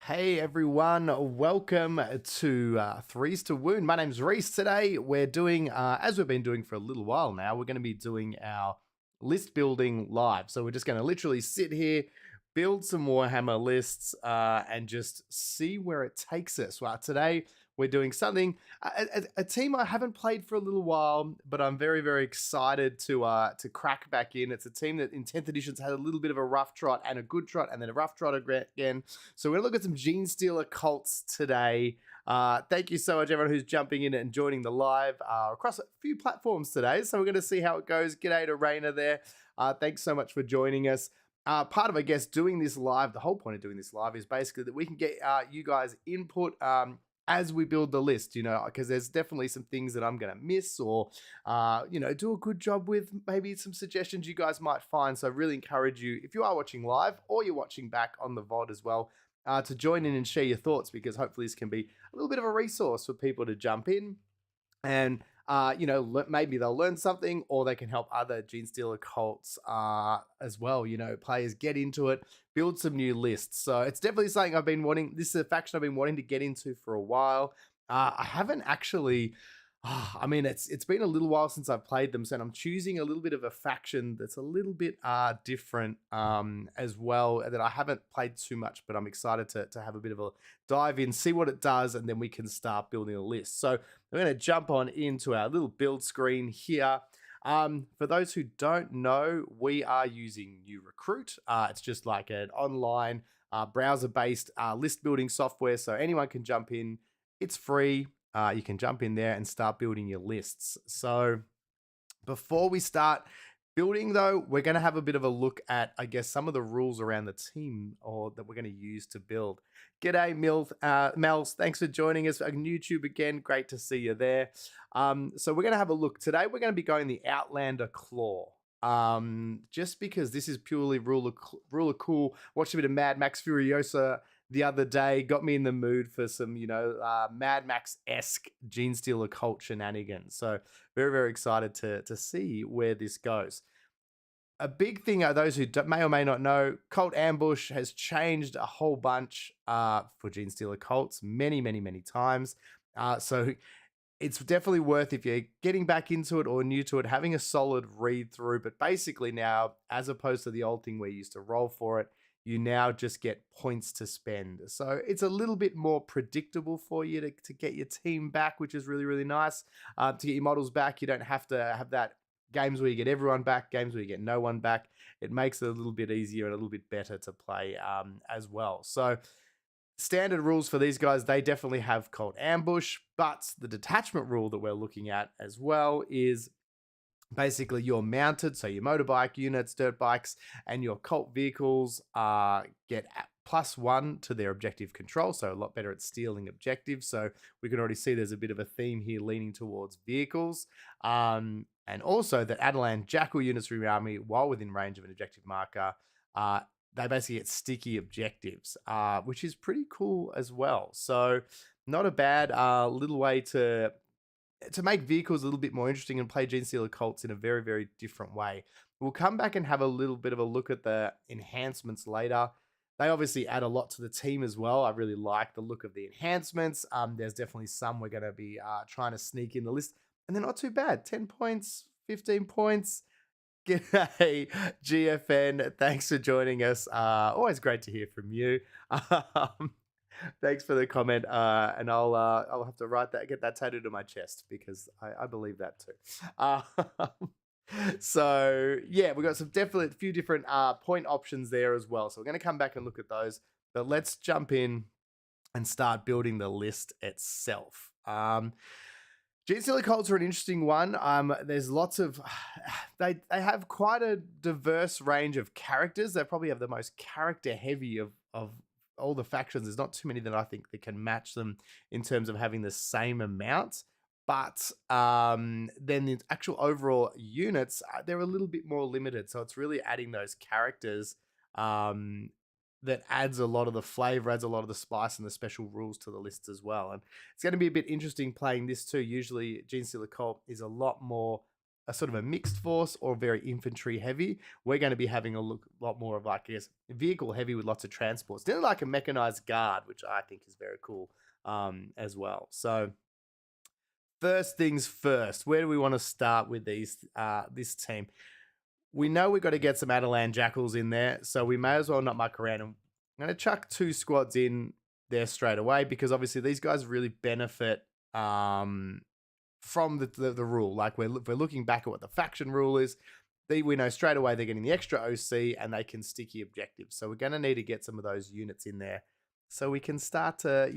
Hey everyone, welcome to Threes to Wound. My name's Reese. Today we're doing, as we've been doing for a little while now, we're going to be doing our list building live. So we're just going to literally sit here, build some Warhammer lists, and just see where it takes us. Well, today we're doing something, a team I haven't played for a little while, but I'm very, very excited to crack back in. It's a team that in 10th editions had a little bit of a rough trot and a good trot, and then a rough trot again. So we're gonna look at some Genestealer cults today. Thank you so much, everyone who's jumping in and joining the live across a few platforms today. So we're gonna see how it goes. G'day to Raina there. Thanks so much for joining us. Part of, I guess, doing this live, the whole point of doing this live is basically that we can get you guys input as we build the list, because there's definitely some things that I'm going to miss or, do a good job with, maybe some suggestions you guys might find. So I really encourage you, if you are watching live or you're watching back on the VOD as well, to join in and share your thoughts, because hopefully this can be a little bit of a resource for people to jump in and maybe they'll learn something, or they can help other Genestealer cults as well. Players get into it, build some new lists. So it's definitely something I've been wanting. This is a faction I've been wanting to get into for a while. I haven't actually. It's been a little while since I've played them, so I'm choosing a little bit of a faction that's a little bit different as well, that I haven't played too much, but I'm excited to have a bit of a dive in, see what it does, and then we can start building a list. So I'm going to jump on into our little build screen here. For those who don't know, we are using New Recruit. It's just like an online browser-based list building software, so anyone can jump in. It's free. You can jump in there and start building your lists. So before we start building, though, we're going to have a bit of a look at, I guess, some of the rules around the team or that we're going to use to build. G'day, Mels. Thanks for joining us on YouTube again. Great to see you there. So we're going to have a look. Today, we're going to be going the Outlander Claw. Just because this is purely ruler cool. Watched a bit of Mad Max Furiosa the other day, got me in the mood for some, Mad Max-esque Genestealer cult shenanigans. So very, very excited to see where this goes. A big thing, those who may or may not know, Cult Ambush has changed a whole bunch for Genestealer cults many, many, many times. So it's definitely worth, if you're getting back into it or new to it, having a solid read through. But basically now, as opposed to the old thing where you used to roll for it, you now just get points to spend. So it's a little bit more predictable for you to get your team back, which is really, really nice. To get your models back, you don't have to have that games where you get everyone back, games where you get no one back. It makes it a little bit easier and a little bit better to play as well. So standard rules for these guys, they definitely have Cult Ambush, but the detachment rule that we're looking at as well is basically you're mounted, so your motorbike units, dirt bikes, and your cult vehicles get +1 to their objective control, so a lot better at stealing objectives. So we can already see there's a bit of a theme here leaning towards vehicles. And also that Adelan Jackal units from your army, while within range of an objective marker, they basically get sticky objectives, which is pretty cool as well. So not a bad little way to make vehicles a little bit more interesting and play Genestealer cults in a very, very different way. We'll come back and have a little bit of a look at the enhancements later. They obviously add a lot to the team as well. I really like the look of the enhancements. There's definitely some we're going to be trying to sneak in the list, and they're not too bad. 10 points, 15 points. G'day, GFN. Thanks for joining us. Always great to hear from you. Thanks for the comment, and I'll have to get that tattooed to my chest, because I believe that too. So yeah, we've got a few different point options there as well. So we're going to come back and look at those. But let's jump in and start building the list itself. Genestealer cults are an interesting one. There's lots of they have quite a diverse range of characters. They probably have the most character heavy of all the factions. There's not too many that I think that can match them in terms of having the same amount. But then the actual overall units, they're a little bit more limited. So it's really adding those characters that adds a lot of the flavor, adds a lot of the spice and the special rules to the lists as well. And it's going to be a bit interesting playing this too. Usually Genestealer Cult is a lot more a sort of a mixed force or very infantry heavy, we're going to be having a lot more of like, I guess, vehicle heavy with lots of transports. Then like a mechanized guard, which I think is very cool as well. So first things first, where do we want to start with this team? We know we've got to get some Adelan Jackals in there, so we may as well not muck around. I'm going to chuck 2 squads in there straight away because obviously these guys really benefit from the rule. Like we're looking back at what the faction rule is. We know straight away they're getting the extra OC and they can sticky objectives. So we're going to need to get some of those units in there so we can start to,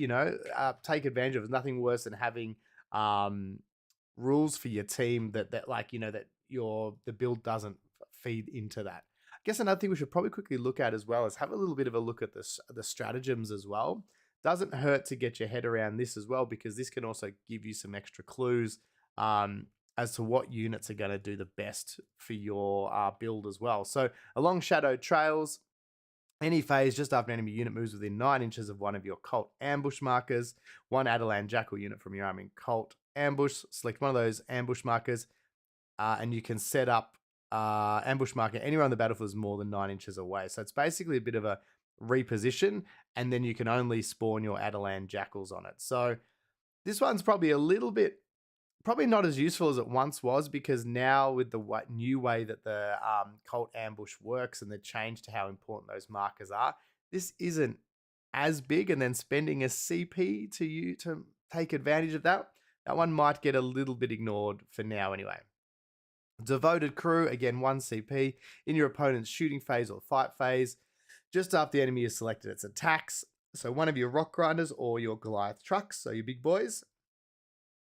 take advantage of it. Nothing worse than having rules for your team that the build doesn't feed into that. I guess another thing we should probably quickly look at as well is have a little bit of a look at the stratagems as well. Doesn't hurt to get your head around this as well, because this can also give you some extra clues as to what units are going to do the best for your build as well. So along shadowed trails, any phase just after an enemy unit moves within 9 inches of one of your cult ambush markers, 1 Adelan Jackal unit from your army in cult ambush, select one of those ambush markers, and you can set up ambush marker anywhere on the battlefield is more than 9 inches away. So it's basically a bit of a reposition, and then you can only spawn your Adelan Jackals on it. So this one's probably probably not as useful as it once was, because now with the new way that the cult ambush works and the change to how important those markers are, this isn't as big, and then spending a CP to take advantage of that one might get a little bit ignored for now anyway. Devoted crew, again, 1 CP in your opponent's shooting phase or fight phase. Just after the enemy is selected its attacks, so one of your rock grinders or your Goliath trucks, so your big boys,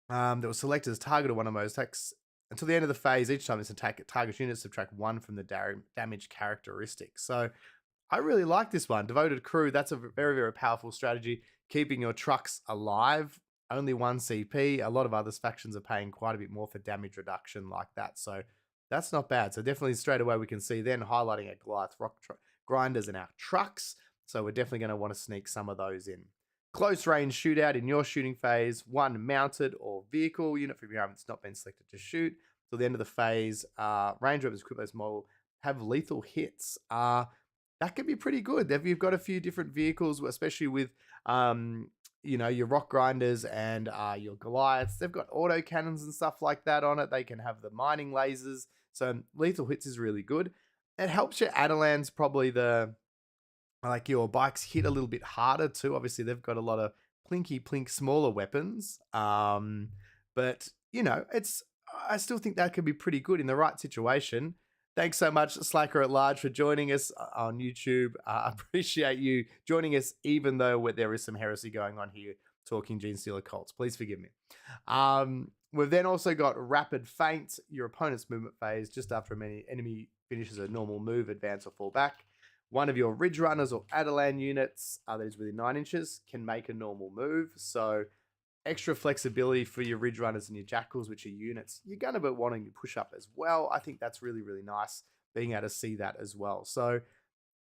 that was selected as target of one of those attacks until the end of the phase. Each time this attack targets units, subtract 1 from the damage characteristic. So I really like this one. Devoted crew, that's a very, very powerful strategy. Keeping your trucks alive, only 1 CP. A lot of other factions are paying quite a bit more for damage reduction like that. So that's not bad. So definitely straight away we can see then highlighting our Goliath rock grinders and our trucks. So we're definitely going to want to sneak some of those in. Close range shootout in your shooting phase, 1 mounted or vehicle unit from your army that's not been selected to shoot. Till the end of the phase, range weapons equipped with this model have lethal hits. That could be pretty good. If you've got a few different vehicles, especially with your rock grinders and your Goliaths, they've got auto cannons and stuff like that on it. They can have the mining lasers. So lethal hits is really good. It helps your Adelans probably your bikes hit a little bit harder too. Obviously, they've got a lot of plinky-plink smaller weapons. But, I still think that could be pretty good in the right situation. Thanks so much, Slacker at Large, for joining us on YouTube. I appreciate you joining us, even though there is some heresy going on here, talking Genestealer cults. Please forgive me. We've then also got Rapid Feint, your opponent's movement phase, just after an enemy finishes a normal move, advance or fall back. One of your Ridge Runners or Adelan units that is within 9 inches can make a normal move. So extra flexibility for your Ridge Runners and your Jackals, which are units you're going to be wanting to push up as well. I think that's really, really nice being able to see that as well. So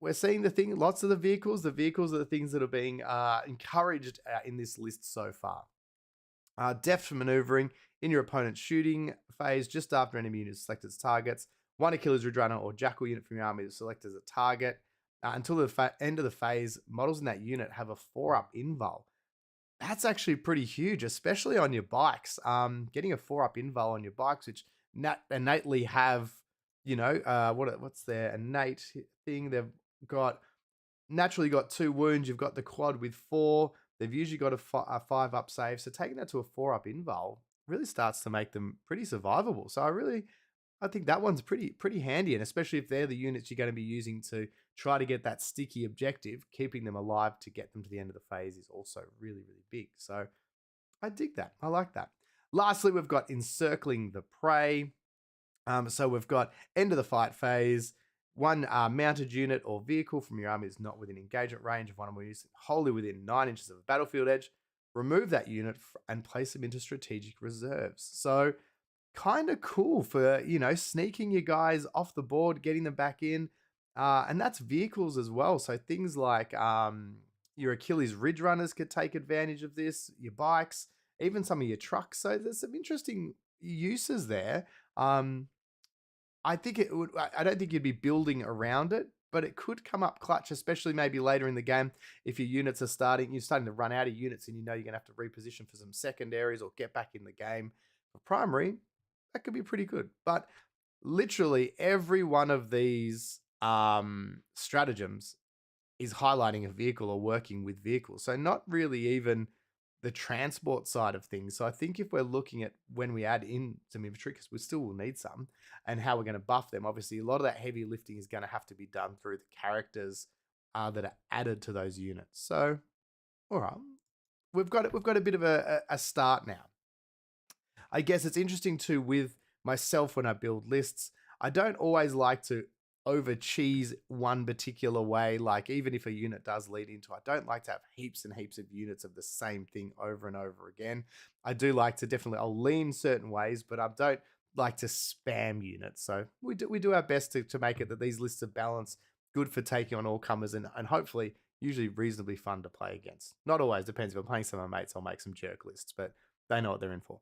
we're seeing lots of the vehicles are the things that are being encouraged in this list so far. Deft maneuvering in your opponent's shooting phase, just after enemy unit selected as targets. 1 Achilles Ridge Runner or Jackal unit from your army is selected as a target. Until the end of the phase, models in that unit have a 4-up invul. That's actually pretty huge, especially on your bikes. Getting a 4-up invul on your bikes, which innately have, what's their innate thing? They've naturally got 2 wounds. You've got the quad with 4. They've usually got a 5-up save. So taking that to a 4-up invul really starts to make them pretty survivable. So I think that one's pretty handy, and especially if they're the units you're going to be using to try to get that sticky objective, keeping them alive to get them to the end of the phase is also really, really big. So I dig that. I like that. Lastly, we've got Encircling the Prey. So we've got end of the fight phase. 1 mounted unit or vehicle from your army is not within engagement range of one of them wholly within 9 inches of a battlefield edge. Remove that unit and place them into strategic reserves. So kind of cool for, sneaking your guys off the board, getting them back in. And that's vehicles as well. So things like your Achilles Ridge Runners could take advantage of this, your bikes, even some of your trucks. So there's some interesting uses there. I think it would. I don't think you'd be building around it, but it could come up clutch, especially maybe later in the game if your units are you're starting to run out of units, and you know you're gonna have to reposition for some secondaries or get back in the game for primary. That could be pretty good. But literally every one of these stratagems is highlighting a vehicle or working with vehicles. So not really even the transport side of things. So I think if we're looking at when we add in some infantry, because we still will need some, and how we're going to buff them, obviously a lot of that heavy lifting is going to have to be done through the characters that are added to those units. So, all right, we've got a bit of a start now. I guess it's interesting too with myself when I build lists. I don't always like to over cheese one particular way. Like even if a unit does lead into, I don't like to have heaps and heaps of units of the same thing over and over again. I do like to I'll lean certain ways, but I don't like to spam units. So we do our best to make it that these lists are balanced, good for taking on all comers, and hopefully usually reasonably fun to play against. Not always, depends. If I'm playing some of my mates, I'll make some jerk lists, but they know what they're in for.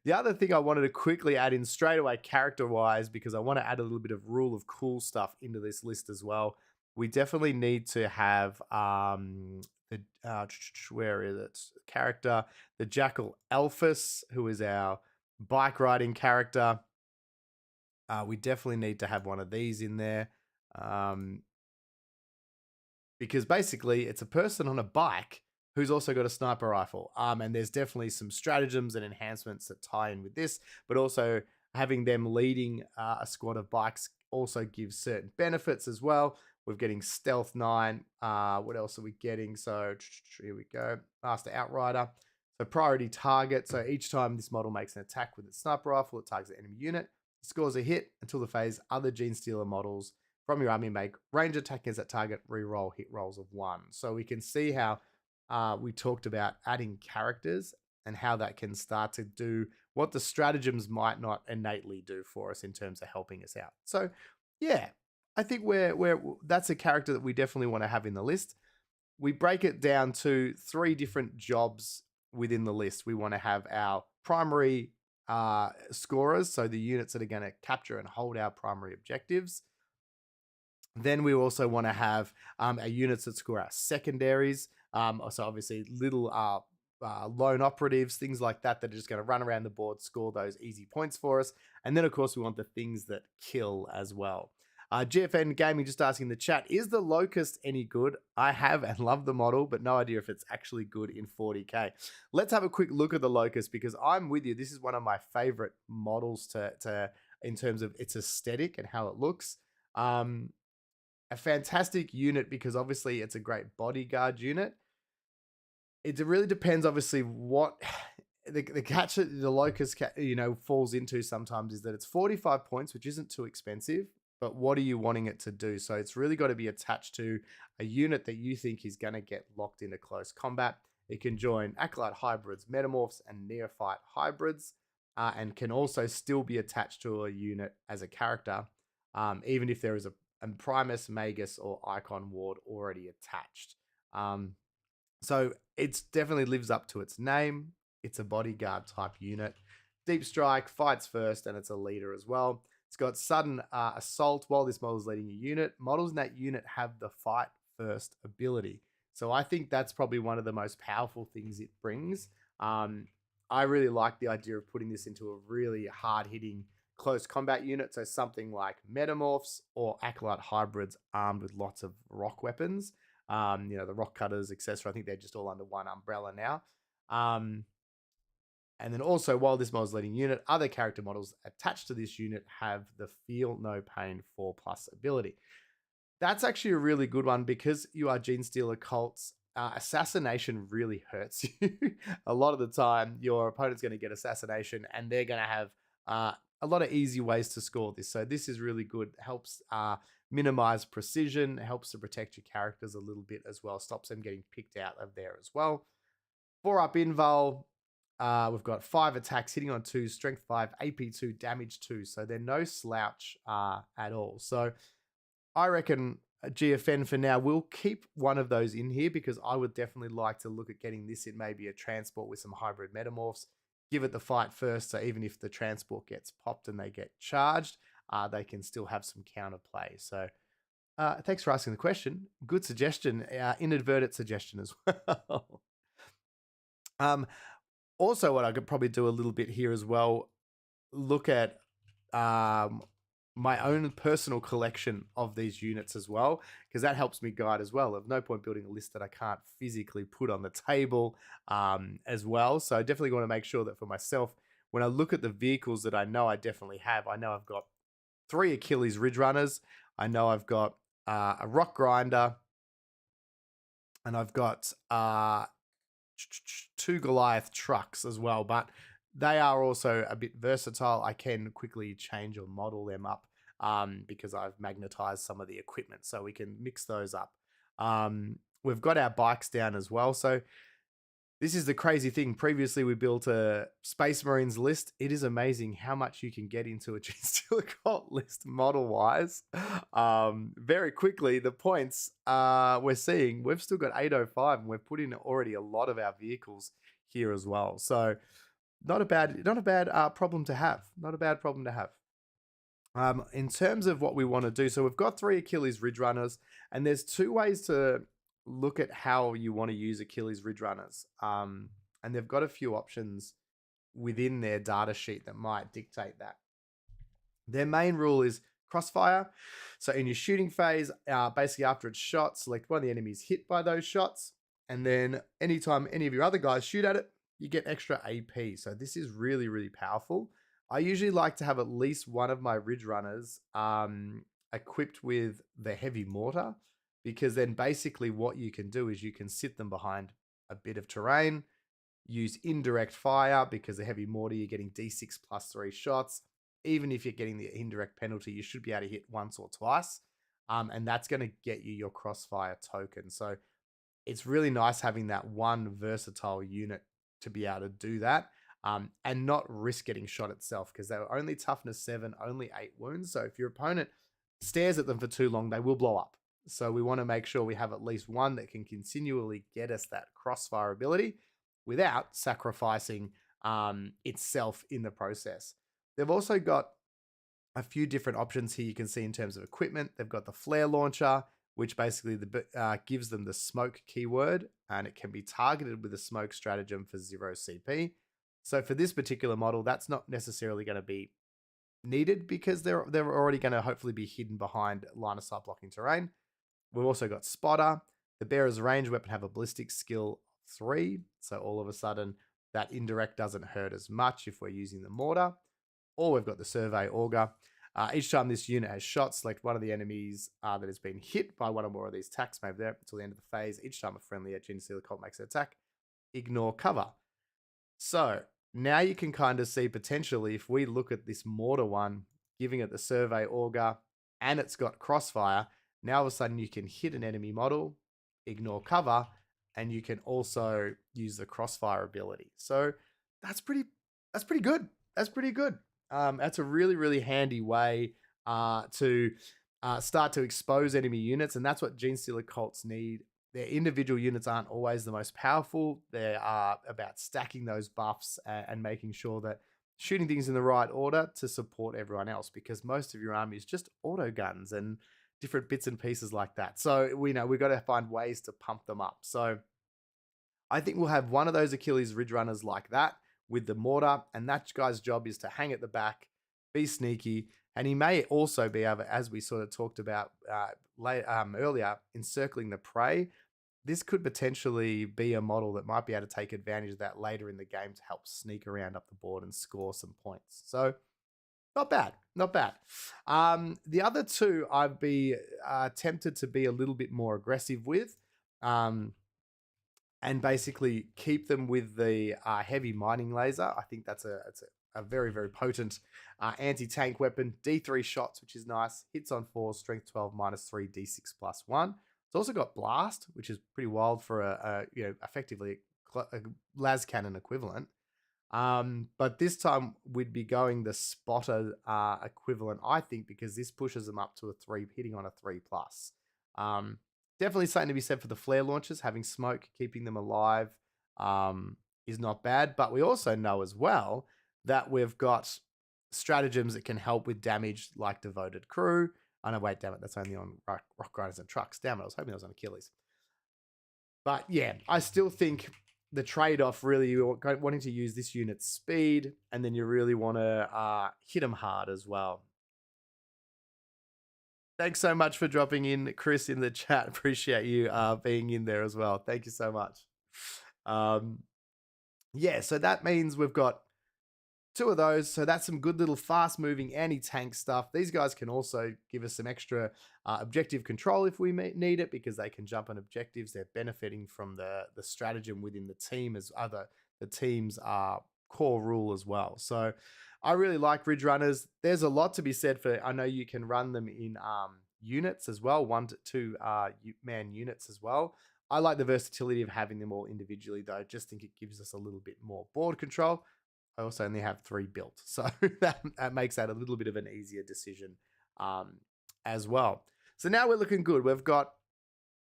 The other thing I wanted to quickly add in straight away, character-wise, because I want to add a little bit of rule of cool stuff into this list as well. We definitely need to have where is it? Character, the Jackal Alphys, who is our bike riding character. We definitely need to have one of these in there. Because basically it's a person on a bike who's also got a sniper rifle. And there's definitely some stratagems and enhancements that tie in with this, but also having them leading a squad of bikes also gives certain benefits as well. We're getting Stealth 9. What else are we getting? So here we go. Master Outrider. So priority target. So each time this model makes an attack with its sniper rifle, it targets an enemy unit. It scores a hit until the phase other Genestealer models from your army make range attack against that target, reroll hit rolls of 1. So we can see how we talked about adding characters and how that can start to do what the stratagems might not innately do for us in terms of helping us out. So yeah, I think that's a character that we definitely want to have in the list. We break it down to 3 different jobs within the list. We want to have our primary scorers, so the units that are going to capture and hold our primary objectives. Then we also want to have our units that score our secondaries. So obviously little lone operatives, things like that are just going to run around the board, score those easy points for us. And then, of course, we want the things that kill as well. GFN Gaming just asking in the chat, is the Locust any good? I have and love the model, but no idea if it's actually good in 40k. Let's have a quick look at the Locust, because I'm with you. This is one of my favorite models to in terms of its aesthetic and how it looks. A fantastic unit because obviously it's a great bodyguard unit. It really depends, obviously, what the catch that the Locust falls into sometimes is that it's 45 points, which isn't too expensive, but what are you wanting it to do? So it's really got to be attached to a unit that you think is going to get locked into close combat. It can join Acolyte hybrids, Metamorphs, and Neophyte hybrids, and can also still be attached to a unit as a character, even if there is a Primus, Magus, or Icon Ward already attached. So it definitely lives up to its name. It's a bodyguard type unit. Deep Strike, fights first, and it's a leader as well. It's got sudden assault while this model is leading a unit. Models in that unit have the fight first ability. So I think that's probably one of the most powerful things it brings. I really like the idea of putting this into a really hard-hitting close combat unit, so something like Metamorphs or Acolyte hybrids armed with lots of rock weapons, the rock cutters, etc. I think they're just all under one umbrella now. And then also, while this model is leading unit, other character models attached to this unit have the Feel No Pain 4+ ability. That's actually a really good one because you are Genestealer cults. Assassination really hurts you. A lot of the time, your opponent's going to get assassination and they're going to have a lot of easy ways to score this. So this is really good. Helps minimize precision, helps to protect your characters a little bit as well, stops them getting picked out of there as well. 4-up invul. We've got 5 attacks, hitting on 2, strength 5, AP 2, damage 2. So they're no slouch at all. So I reckon GFN for now, we'll keep one of those in here because I would definitely like to look at getting this in maybe a transport with some hybrid metamorphs. give it the fight first. So even if the transport gets popped and they get charged, they can still have some counterplay. So thanks for asking the question. Good suggestion, inadvertent suggestion as well. Also, what I could probably do a little bit here as well, look at my own personal collection of these units as well, because that helps me guide as well. Of no point building a list that I can't physically put on the table as well. So I definitely want to make sure that for myself, when I look at the vehicles that I know I definitely have, I know I've got 3 Achilles Ridge Runners. I know I've got a Rock Grinder, and I've got 2 Goliath trucks as well, but they are also a bit versatile. I can quickly change or model them up because I've magnetized some of the equipment, so we can mix those up. We've got our bikes down as well. So this is the crazy thing. Previously, we built a Space Marines list. It is amazing how much you can get into a Genestealer Cult list model-wise. Very quickly, the points we're seeing, we've still got 805, and we've put in already a lot of our vehicles here as well. So not a bad problem to have. Not a bad problem to have. In terms of what we want to do, so we've got 3 Achilles Ridge Runners, and there's 2 ways to look at how you want to use Achilles Ridge Runners. And they've got a few options within their data sheet that might dictate that. Their main rule is crossfire. So in your shooting phase, basically after it's shot, select one of the enemies hit by those shots. And then anytime any of your other guys shoot at it, you get extra AP. So this is really, really powerful. I usually like to have at least one of my Ridge Runners equipped with the heavy mortar, because then basically what you can do is you can sit them behind a bit of terrain, use indirect fire, because the heavy mortar, you're getting D6 plus 3 shots. Even if you're getting the indirect penalty, you should be able to hit once or twice. And that's going to get you your crossfire token. So it's really nice having that one versatile unit to be able to do that. And not risk getting shot itself, because they're only toughness 7, only 8 wounds. So if your opponent stares at them for too long, they will blow up. So we want to make sure we have at least one that can continually get us that crossfire ability without sacrificing itself in the process. They've also got a few different options here you can see in terms of equipment. They've got the flare launcher, which basically gives them the smoke keyword, and it can be targeted with a smoke stratagem for 0 CP. So for this particular model, that's not necessarily going to be needed, because they're already going to hopefully be hidden behind line of sight blocking terrain. We've also got spotter. The bearer's range weapon have a ballistic skill 3, so all of a sudden that indirect doesn't hurt as much if we're using the mortar. Or we've got the survey auger. Each time this unit has shot, select one of the enemies that has been hit by one or more of these attacks, maybe there until the end of the phase. Each time a friendly at Genestealer Cult makes an attack, ignore cover. So now you can kind of see potentially, if we look at this mortar one, giving it the survey auger, and it's got crossfire, now all of a sudden you can hit an enemy model, ignore cover, and you can also use the crossfire ability. So that's pretty good. That's pretty good. That's a really, really handy way to start to expose enemy units, and that's what Genestealer cults need. Their individual units aren't always the most powerful. They are about stacking those buffs and making sure that shooting things in the right order to support everyone else, because most of your army is just auto guns and different bits and pieces like that. So we know we've got to find ways to pump them up. So I think we'll have one of those Achilles Ridge Runners like that with the mortar, and that guy's job is to hang at the back, be sneaky, and he may also be able, as we sort of talked about earlier, encircling the prey. This could potentially be a model that might be able to take advantage of that later in the game to help sneak around up the board and score some points. So not bad, not bad. The other 2 I'd be tempted to be a little bit more aggressive with, and basically keep them with the heavy mining laser. I think that's a very, very potent anti-tank weapon. D3 shots, which is nice. Hits on 4, strength 12, -3, D6 +1. It's also got blast, which is pretty wild for effectively a las cannon equivalent. But this time we'd be going the spotter equivalent, I think, because this pushes them up to a 3, hitting on a 3+. Definitely something to be said for the flare launchers, having smoke, keeping them alive is not bad, but we also know as well that we've got stratagems that can help with damage like Devoted Crew. Oh no, wait, damn it, that's only on Rock Riders and Trucks. Damn it, I was hoping that was on Achilles. But yeah, I still think the trade-off really, you're wanting to use this unit's speed, and then you really want to hit them hard as well. Thanks so much for dropping in, Chris, in the chat. Appreciate you being in there as well. Thank you so much. Yeah, so that means we've got 2 of those. So that's some good little fast-moving anti-tank stuff. These guys can also give us some extra objective control if we need it, because they can jump on objectives. They're benefiting from the stratagem within the team as the team's core rule as well. So I really like Ridge Runners. There's a lot to be said for, I know you can run them in units as well, 1 to 2 man units as well. I like the versatility of having them all individually, though. Just think it gives us a little bit more board control. I also only have 3 built, so that makes that a little bit of an easier decision as well. So now we're looking good. We've got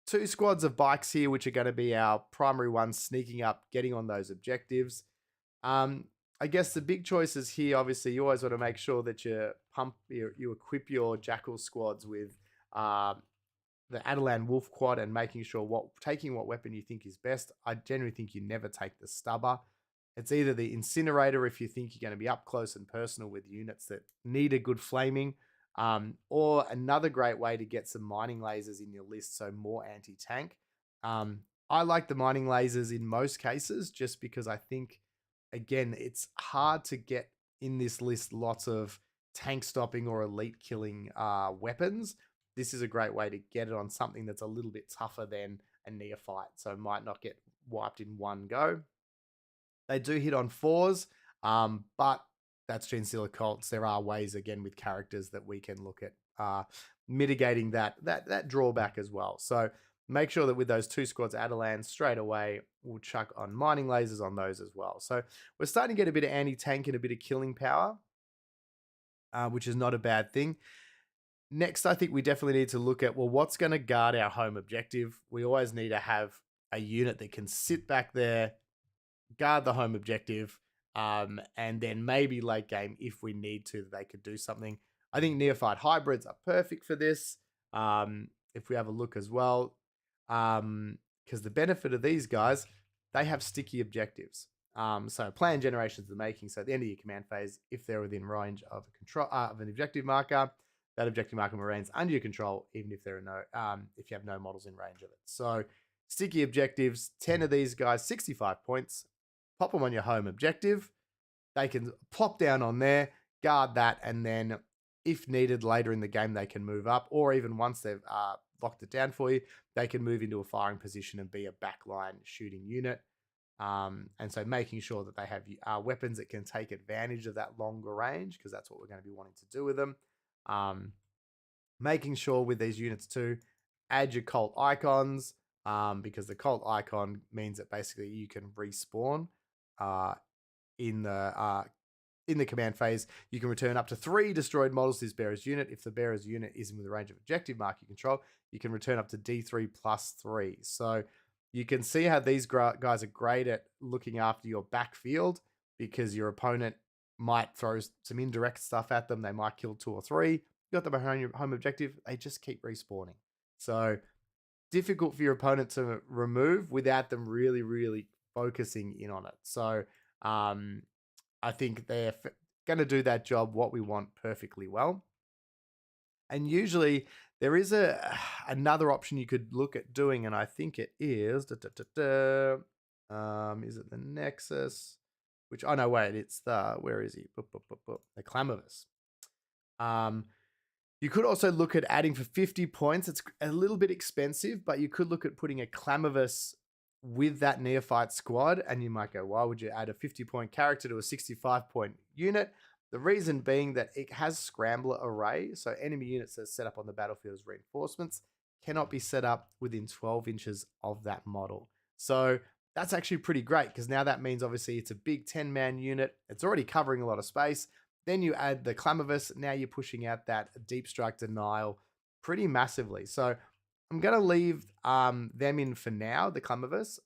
2 squads of bikes here, which are going to be our primary ones, sneaking up, getting on those objectives. I guess the big choices here, obviously, you always want to make sure that you equip your Jackal squads with the Adelan Wolf quad and making sure taking what weapon you think is best. I generally think you never take the stubber. It's either the incinerator if you think you're going to be up close and personal with units that need a good flaming, or another great way to get some mining lasers in your list, so more anti-tank. I like the mining lasers in most cases just because I think, again, it's hard to get in this list lots of tank stopping or elite killing weapons. This is a great way to get it on something that's a little bit tougher than a neophyte, so it might not get wiped in one go. They do hit on 4s, but that's Genestealer Cults. There are ways, again, with characters that we can look at mitigating that drawback as well. So make sure that with those 2 squads, Adelan, straight away, we'll chuck on mining lasers on those as well. So we're starting to get a bit of anti-tank and a bit of killing power, which is not a bad thing. Next, I think we definitely need to look at, well, what's going to guard our home objective? We always need to have a unit that can sit back there, guard the home objective, and then maybe late game, if we need to, they could do something. I think Neophyte hybrids are perfect for this. If we have a look as well, because the benefit of these guys, they have sticky objectives. So plan generations of the making. So at the end of your command phase, if they're within range of a control of an objective marker, that objective marker remains under your control, even if there are if you have no models in range of it. So sticky objectives, 10 of these guys, 65 points. Pop them on your home objective. They can plop down on there, guard that, and then if needed later in the game, they can move up, or even once they've locked it down for you, they can move into a firing position and be a backline shooting unit. And so making sure that they have weapons that can take advantage of that longer range, because that's what we're going to be wanting to do with them. Making sure with these units too, add your cult icons, because the cult icon means that basically you can respawn in the command phase. You can return up to 3 destroyed models to this bearer's unit. If the bearer's unit isn't within the range of objective mark you control, you can return up to D3 plus 3. So you can see how these guys are great at looking after your backfield, because your opponent might throw some indirect stuff at them. They might kill 2 or 3. You got them behind your home objective. They just keep respawning. So difficult for your opponent to remove without them really, really focusing in on it. So I think they're going to do that job, what we want, perfectly well. And usually there is another option you could look at doing, and I think it is, is it the Nexus? Which, oh no, wait, it's where is he? The Clamavus. You could also look at adding for 50 points. It's a little bit expensive, but you could look at putting a Clamavus with that Neophyte squad, and you might go, why would you add a 50-point character to a 65-point unit? The reason being that it has Scrambler Array, so enemy units that are set up on the battlefield as reinforcements cannot be set up within 12 inches of that model. So that's actually pretty great, because now that means obviously it's a big 10-man unit. It's already covering a lot of space. Then you add the Clamavus. Now you're pushing out that deep strike denial pretty massively. So I'm going to leave them in for now, the Clamavus.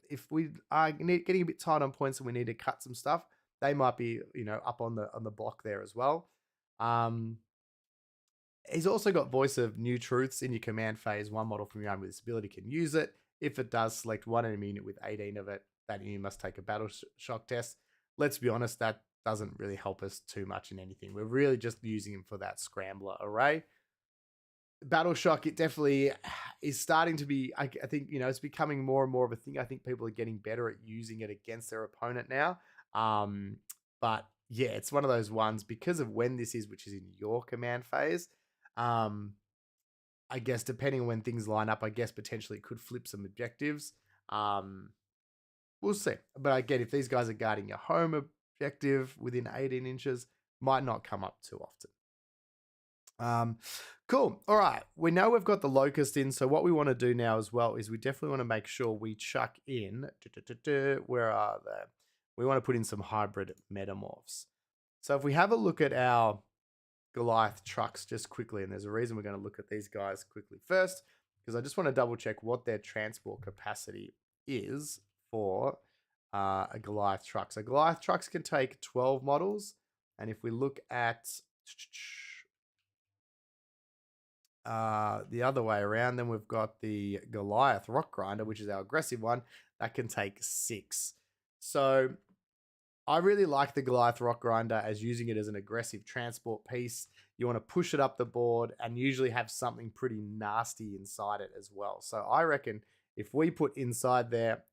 if we are getting a bit tight on points and we need to cut some stuff, they might be, up on the block there as well. He's also got Voice of New Truths in your command phase. One model from your army with this ability can use it. If it does, select one enemy unit with 18 of it. That unit must take a battle shock test. Let's be honest, that doesn't really help us too much in anything. We're really just using him for that scrambler array. Battle shock, it definitely is starting to be, I think, it's becoming more and more of a thing. I think people are getting better at using it against their opponent now. But yeah, it's one of those ones because of when this is, which is in your command phase. I guess depending on when things line up, I guess potentially it could flip some objectives. We'll see. But again, if these guys are guarding your home objective within 18 inches, might not come up too often. Cool. All right. We know we've got the locust in. So what we want to do now as well is we definitely want to make sure we chuck in. Where are they? We want to put in some hybrid metamorphs. So if we have a look at our Goliath trucks just quickly, and there's a reason we're going to look at these guys quickly first, because I just want to double check what their transport capacity is for a Goliath truck. So Goliath trucks can take 12 models. And if we look at the other way around, then we've got the Goliath rock grinder, which is our aggressive one, that can take 6. So I really like the Goliath rock grinder as using it as an aggressive transport piece. You want to push it up the board and usually have something pretty nasty inside it as well. So I reckon if we put inside there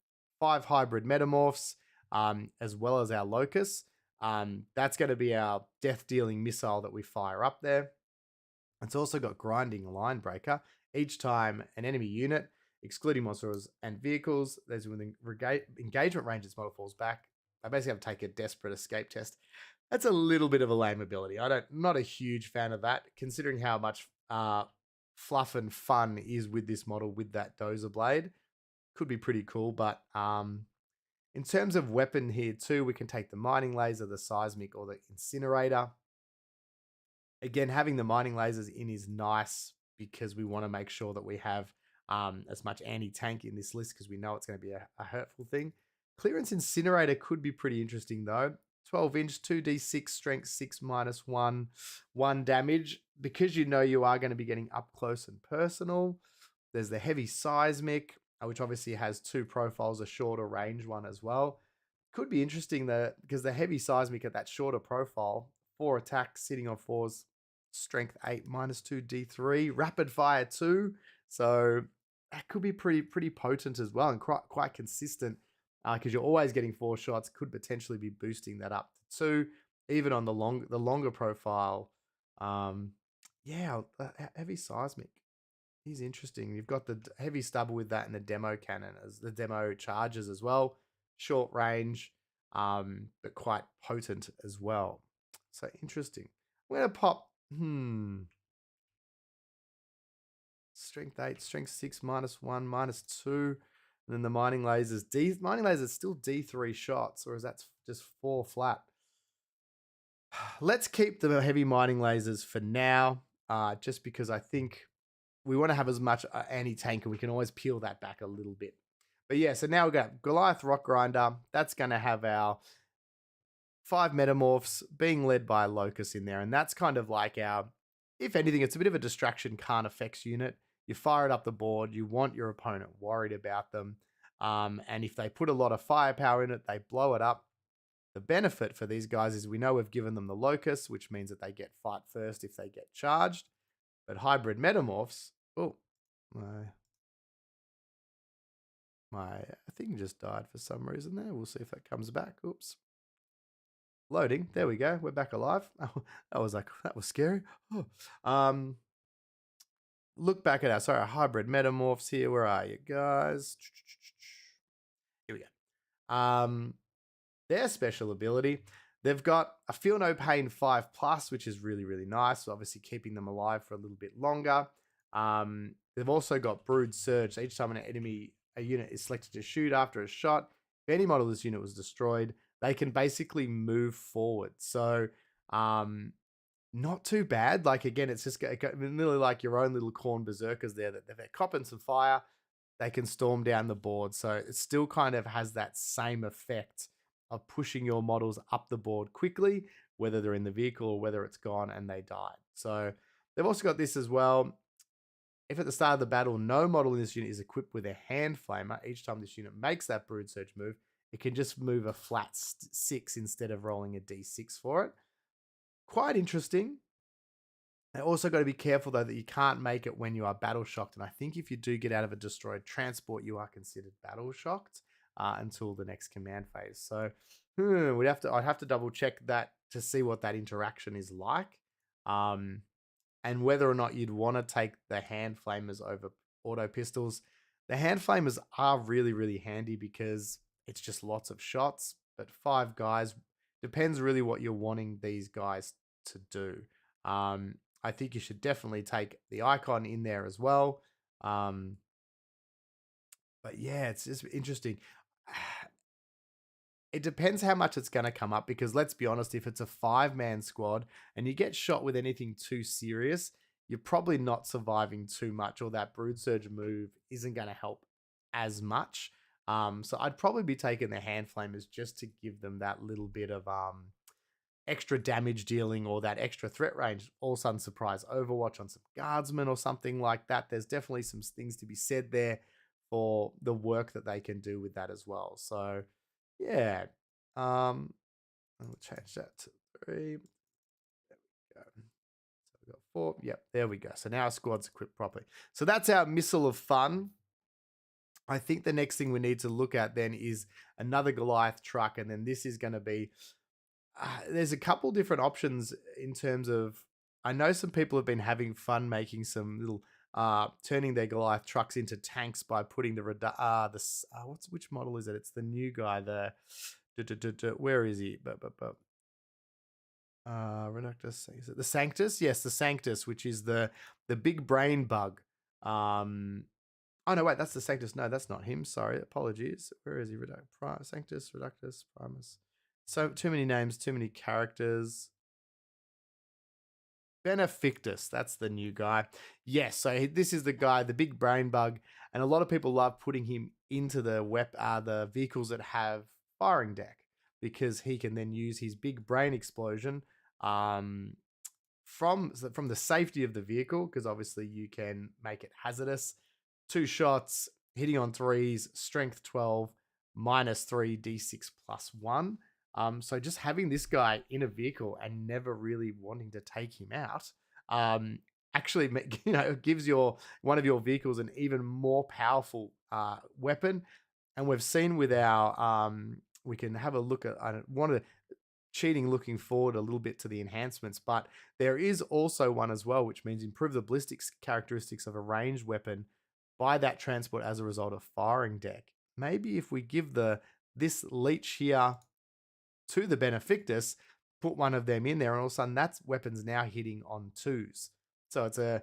5 hybrid metamorphs, as well as our locust, that's going to be our death-dealing missile that we fire up there. It's also got grinding line breaker. Each time an enemy unit, excluding monsters and vehicles, there's within engagement range, its model falls back. I basically have to take a desperate escape test. That's a little bit of a lame ability. Not a huge fan of that, considering how much fluff and fun is with this model with that dozer blade. Could be pretty cool, but in terms of weapon here too, we can take the mining laser, the seismic, or the incinerator. Again, having the mining lasers in is nice because we want to make sure that we have as much anti-tank in this list because we know it's going to be a hurtful thing. Clearance incinerator could be pretty interesting though. 12-inch, 2d6 strength, 6 -1, 1 damage. Because you know you are going to be getting up close and personal. There's the heavy seismic, which obviously has 2 profiles, a shorter range one as well. Could be interesting because the heavy seismic at that shorter profile, 4 attacks, sitting on 4s, strength 8, -2 d3, rapid fire 2. So that could be pretty potent as well and quite consistent because you're always getting 4 shots. Could potentially be boosting that up to 2, even on the longer profile. Heavy seismic. He's interesting. You've got the heavy stubble with that and the demo cannon as the demo charges as well. Short range, but quite potent as well. So interesting. I'm going to pop, strength 8, strength 6, -1, -2. And then the mining lasers. Mining lasers still D3 shots, or is that just 4 flat? Let's keep the heavy mining lasers for now, just because I think we want to have as much anti-tank and we can always peel that back a little bit. But yeah, so now we've got Goliath Rock Grinder. That's going to have our 5 metamorphs being led by a locust in there. And that's kind of like our, if anything, it's a bit of a distraction can't effects unit. You fire it up the board. You want your opponent worried about them. And if they put a lot of firepower in it, they blow it up. The benefit for these guys is we know we've given them the locust, which means that they get fight first if they get charged. But hybrid metamorphs, my thing just died for some reason there. We'll see if that comes back. Oops. Loading. There we go. We're back alive. That was scary. Look back at our hybrid metamorphs here. Where are you guys? Here we go. Their special ability. They've got a Feel No Pain 5+, which is really, really nice. So obviously keeping them alive for a little bit longer. They've also got Brood Surge. So each time a unit is selected to shoot after a shot, if any model of this unit was destroyed, they can basically move forward. So not too bad. Like, again, it's just nearly like your own little corn berserkers there that they're copping some fire. they can storm down the board. So it still kind of has that same effect of pushing your models up the board quickly, whether they're in the vehicle or whether it's gone and they died. So they've also got this as well. If at the start of the battle, no model in this unit is equipped with a hand flamer, each time this unit makes that brood surge move, it can just move a flat 6 instead of rolling a d6 for it. Quite interesting. I also got to be careful, though, that you can't make it when you are battle shocked. And I think if you do get out of a destroyed transport, you are considered battle shocked until the next command phase. So I'd have to double check that to see what that interaction is like. And whether or not you'd want to take the hand flamers over auto pistols. The hand flamers are really, really handy because it's just lots of shots, but 5 guys depends really what you're wanting these guys to do. I think you should definitely take the icon in there as well. But yeah, it's just interesting. It depends how much it's going to come up because let's be honest, if it's a 5-man squad and you get shot with anything too serious, you're probably not surviving too much, or that brood surge move isn't going to help as much. So I'd probably be taking the hand flamers just to give them that little bit of extra damage dealing or that extra threat range. All of a sudden, surprise Overwatch on some guardsmen or something like that. There's definitely some things to be said there for the work that they can do with that as well. So yeah. I'll change that to 3. There we go. So we've got 4. Yep, there we go. So now our squad's equipped properly. So that's our Missile of Fun. I think the next thing we need to look at then is another Goliath truck. And then this is going to be, there's a couple different options in terms of, I know some people have been having fun making some little, turning their Goliath trucks into tanks by putting which model is it? It's the new guy, where is he? Reductus, is it the Sanctus? Yes, the Sanctus, which is the big brain bug. Oh no, wait, that's the Sanctus. No, that's not him. Sorry, apologies. Where is he? Sanctus, Reductus, Primus. So too many names, too many characters. Benefictus, that's the new guy. Yes, so this is the guy, the big brain bug, and a lot of people love putting him into the vehicles that have firing deck because he can then use his big brain explosion from the safety of the vehicle, because obviously you can make it hazardous. 2 shots, hitting on 3s, strength 12, -3, d6 +1. So just having this guy in a vehicle and never really wanting to take him out, actually, gives one of your vehicles an even more powerful weapon. And we've seen with our, we can have a look at, I wanted cheating looking forward a little bit to the enhancements, but there is also one as well, which means improve the ballistics characteristics of a ranged weapon by that transport as a result of firing deck. Maybe if we give this leech here to the Benefictus, put one of them in there, and all of a sudden that weapon's now hitting on 2s. So it's a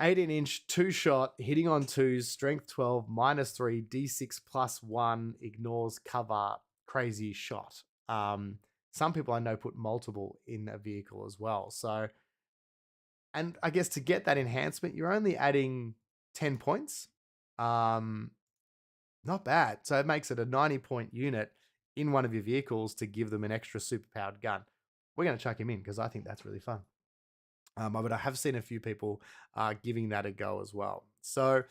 18-inch 2-shot hitting on 2s, strength 12, -3, d6 +1, ignores cover, crazy shot. Some people I know put multiple in a vehicle as well. So, and I guess to get that enhancement, you're only adding 10 points. Not bad. So it makes it a 90-point unit in one of your vehicles to give them an extra superpowered gun. We're going to chuck him in because I think that's really fun. But I have seen a few people giving that a go as well. So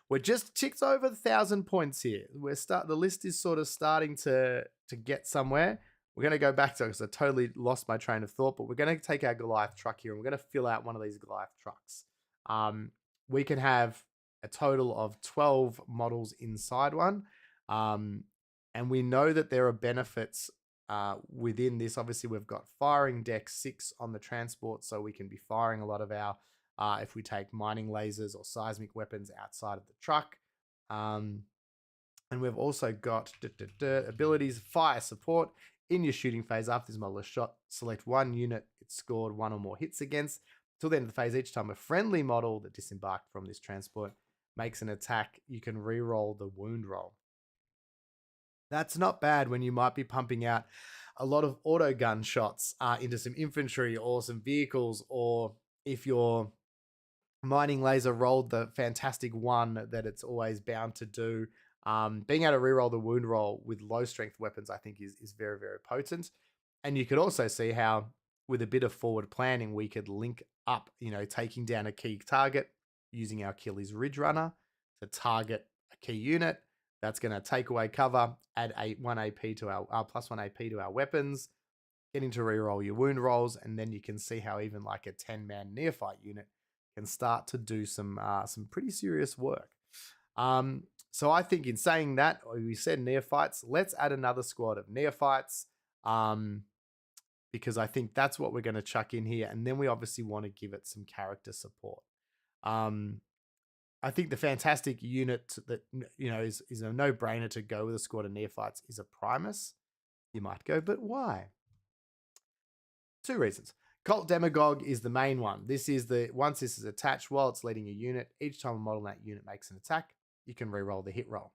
we're just ticked over 1,000 points here. The list is sort of starting to get somewhere. We're going to go back to it because I totally lost my train of thought, but we're going to take our Goliath truck here and we're going to fill out one of these Goliath trucks. We can have a total of 12 models inside one. And we know that there are benefits within this. Obviously, we've got firing deck 6 on the transport, so we can be firing a lot of our, if we take mining lasers or seismic weapons outside of the truck. And we've also got abilities, fire support. In your shooting phase, after this model is shot, select one unit it scored 1 or more hits against. Till the end of the phase, each time a friendly model that disembarked from this transport makes an attack, you can re-roll the wound roll. That's not bad when you might be pumping out a lot of auto gun shots into some infantry or some vehicles, or if you're Mining Laser rolled the fantastic one that it's always bound to do. Being able to reroll the wound roll with low strength weapons, I think, is very, very potent. And you could also see how, with a bit of forward planning, we could link up, taking down a key target using our Achilles Ridge Runner to target a key unit. That's going to take away cover, add 1 AP to our plus 1 AP to our weapons, getting to reroll your wound rolls, and then you can see how even like a 10-man neophyte unit can start to do some pretty serious work. So I think in saying that, we said neophytes, let's add another squad of neophytes, because I think that's what we're going to chuck in here, and then we obviously want to give it some character support. I think the fantastic unit that is a no-brainer to go with a squad of neophytes is a Primus. You might go, but why? 2 reasons. Cult Demagogue is the main one. Once this is attached while it's leading a unit, each time a model in that unit makes an attack, you can reroll the hit roll.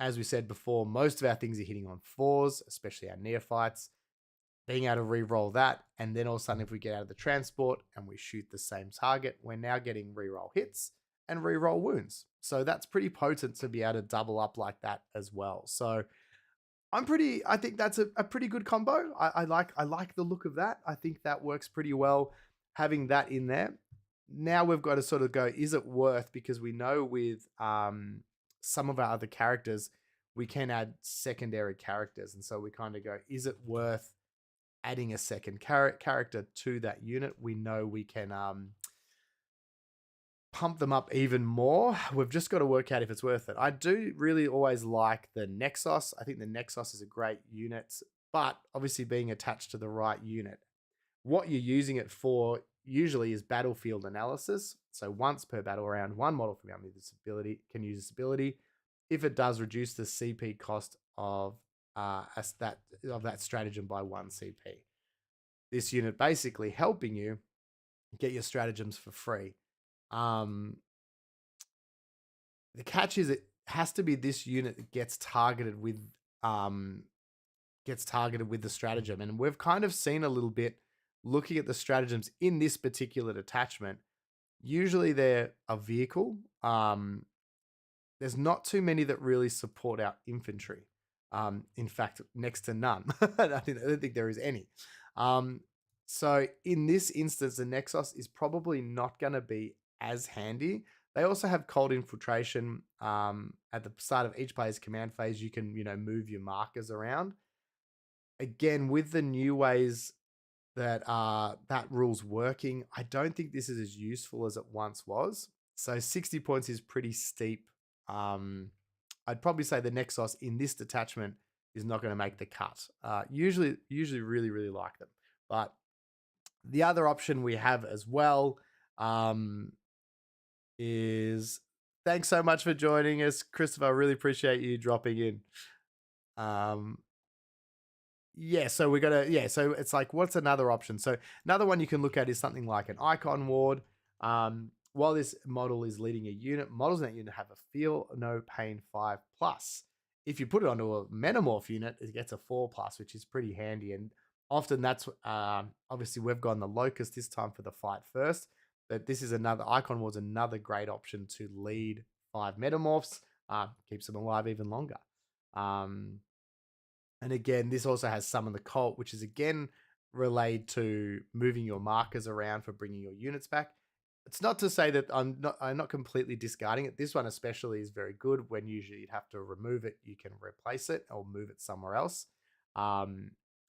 As we said before, most of our things are hitting on 4s, especially our neophytes. Being able to reroll that, and then all of a sudden, if we get out of the transport and we shoot the same target, we're now getting reroll hits and reroll wounds. So that's pretty potent to be able to double up like that as well. So I think that's a pretty good combo. I like the look of that. I think that works pretty well having that in there. Now we've got to sort of go, is it worth? Because we know with some of our other characters, we can add secondary characters. And so we kind of go, is it worth adding a second character to that unit? We know we can pump them up even more. We've just got to work out if it's worth it. I do really always like the Nexus. I think the Nexus is a great unit, but obviously being attached to the right unit. What you're using it for usually is battlefield analysis. So once per battle round, one model from this ability can use this ability. If it does reduce the CP cost of that stratagem by 1 CP. This unit basically helping you get your stratagems for free. The catch is it has to be this unit that gets targeted with the stratagem, and we've kind of seen a little bit looking at the stratagems in this particular detachment. Usually they're a vehicle. There's not too many that really support our infantry. In fact, next to none. I don't think there is any. So in this instance, the Nexus is probably not going to be as handy. They also have cold infiltration. At the start of each player's command phase, you can move your markers around. Again, with the new ways that that rule's working, I don't think this is as useful as it once was. So 60 points is pretty steep. I'd probably say the Nexus in this detachment is not going to make the cut. Usually really, really like them. But the other option we have as well is, thanks so much for joining us, Christopher. I really appreciate you dropping in. So we got to, so it's like, what's another option? So another one you can look at is something like an Icon Ward. While this model is leading a unit, models in that unit have a Feel No Pain 5+. If you put it onto a Metamorph unit, it gets a 4+, which is pretty handy. And often that's, obviously we've gone the Locust this time for the fight first, but this is another, Icon Ward's another great option to lead 5 Metamorphs, keeps them alive even longer. And again, this also has Summon the Cult, which is again relayed to moving your markers around for bringing your units back. It's not to say that I'm not completely discarding it. This one especially is very good. When usually you'd have to remove it, you can replace it or move it somewhere else.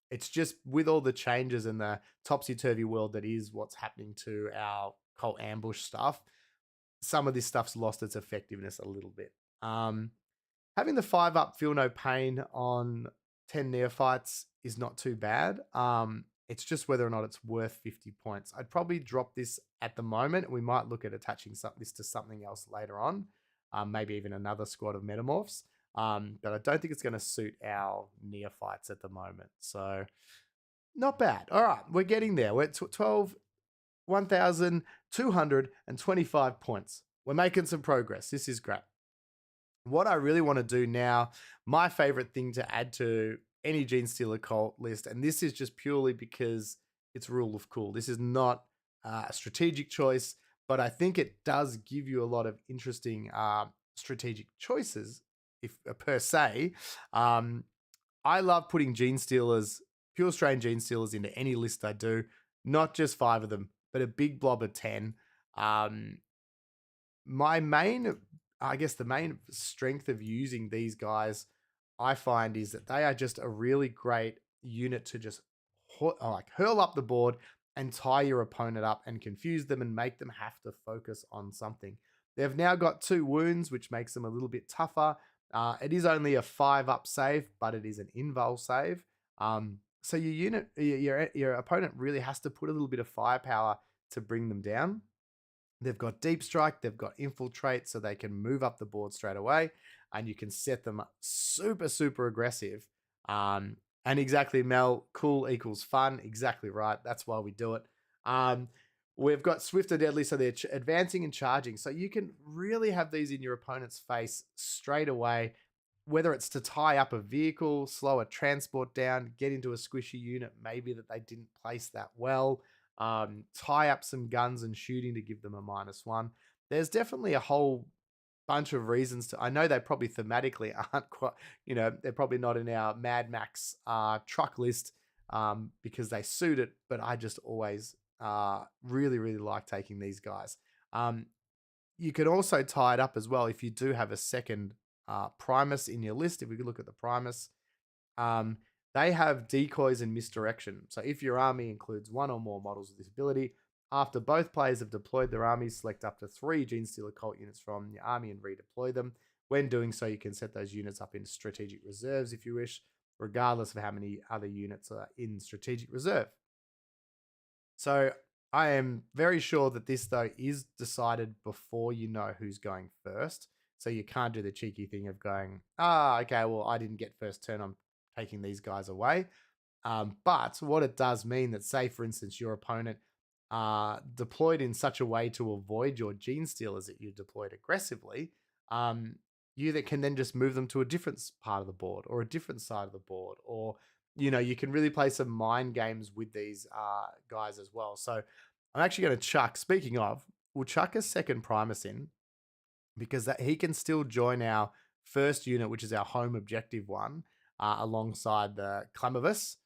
It's just with all the changes in the topsy-turvy world that is what's happening to our cult ambush stuff, some of this stuff's lost its effectiveness a little bit. Having the 5+ Feel No Pain on 10 Neophytes is not too bad. It's just whether or not it's worth 50 points. I'd probably drop this at the moment. We might look at attaching this to something else later on, maybe even another squad of Metamorphs. But I don't think it's going to suit our Neophytes at the moment. So not bad. All right, we're getting there. We're at 1,225 points. We're making some progress. This is great. What I really want to do now, my favorite thing to add to any Genestealer Cult list, and this is just purely because it's rule of cool. This is not a strategic choice. but I think it does give you a lot of interesting strategic choices, if per se. I love putting Genestealers, pure strain Genestealers, into any list I do, not just 5 of them, but a big blob of 10. My main, I guess, the main strength of using these guys, I find, is that they are just a really great unit to just hurl up the board and tie your opponent up and confuse them and make them have to focus on something. They've now got 2 wounds, which makes them a little bit tougher. It is only a 5-up save, but it is an invul save. So your opponent really has to put a little bit of firepower to bring them down. They've got deep strike, they've got infiltrate, so they can move up the board straight away, and you can set them up super, super aggressive. And exactly, Mel, cool equals fun. Exactly right. That's why we do it. We've got swift or deadly, so they're advancing and charging. So you can really have these in your opponent's face straight away, whether it's to tie up a vehicle, slow a transport down, get into a squishy unit, maybe that they didn't place that well, tie up some guns and shooting to give them a -1. There's definitely a whole bunch of reasons to. I know they probably thematically aren't quite, they're probably not in our Mad Max truck list because they suit it, but I just always really, really like taking these guys. You can also tie it up as well if you do have a second Primus in your list. If we could look at the Primus, they have decoys and misdirection. So if your army includes 1 or more models with this ability, after both players have deployed their armies, select up to 3 Genestealer Cult units from your army and redeploy them. When doing so, you can set those units up in strategic reserves if you wish, regardless of how many other units are in strategic reserve. So I am very sure that this, though, is decided before you know who's going first. So you can't do the cheeky thing of going, okay, well, I didn't get first turn, I'm taking these guys away. But what it does mean that, say, for instance, your opponent deployed in such a way to avoid your Genestealers that you deployed aggressively, you that can then just move them to a different part of the board or a different side of the board, or you can really play some mind games with these guys as well. So I'm actually going to chuck. Speaking of, we'll chuck a second Primus in because he can still join our first unit, which is our home objective one, alongside the Clamavus.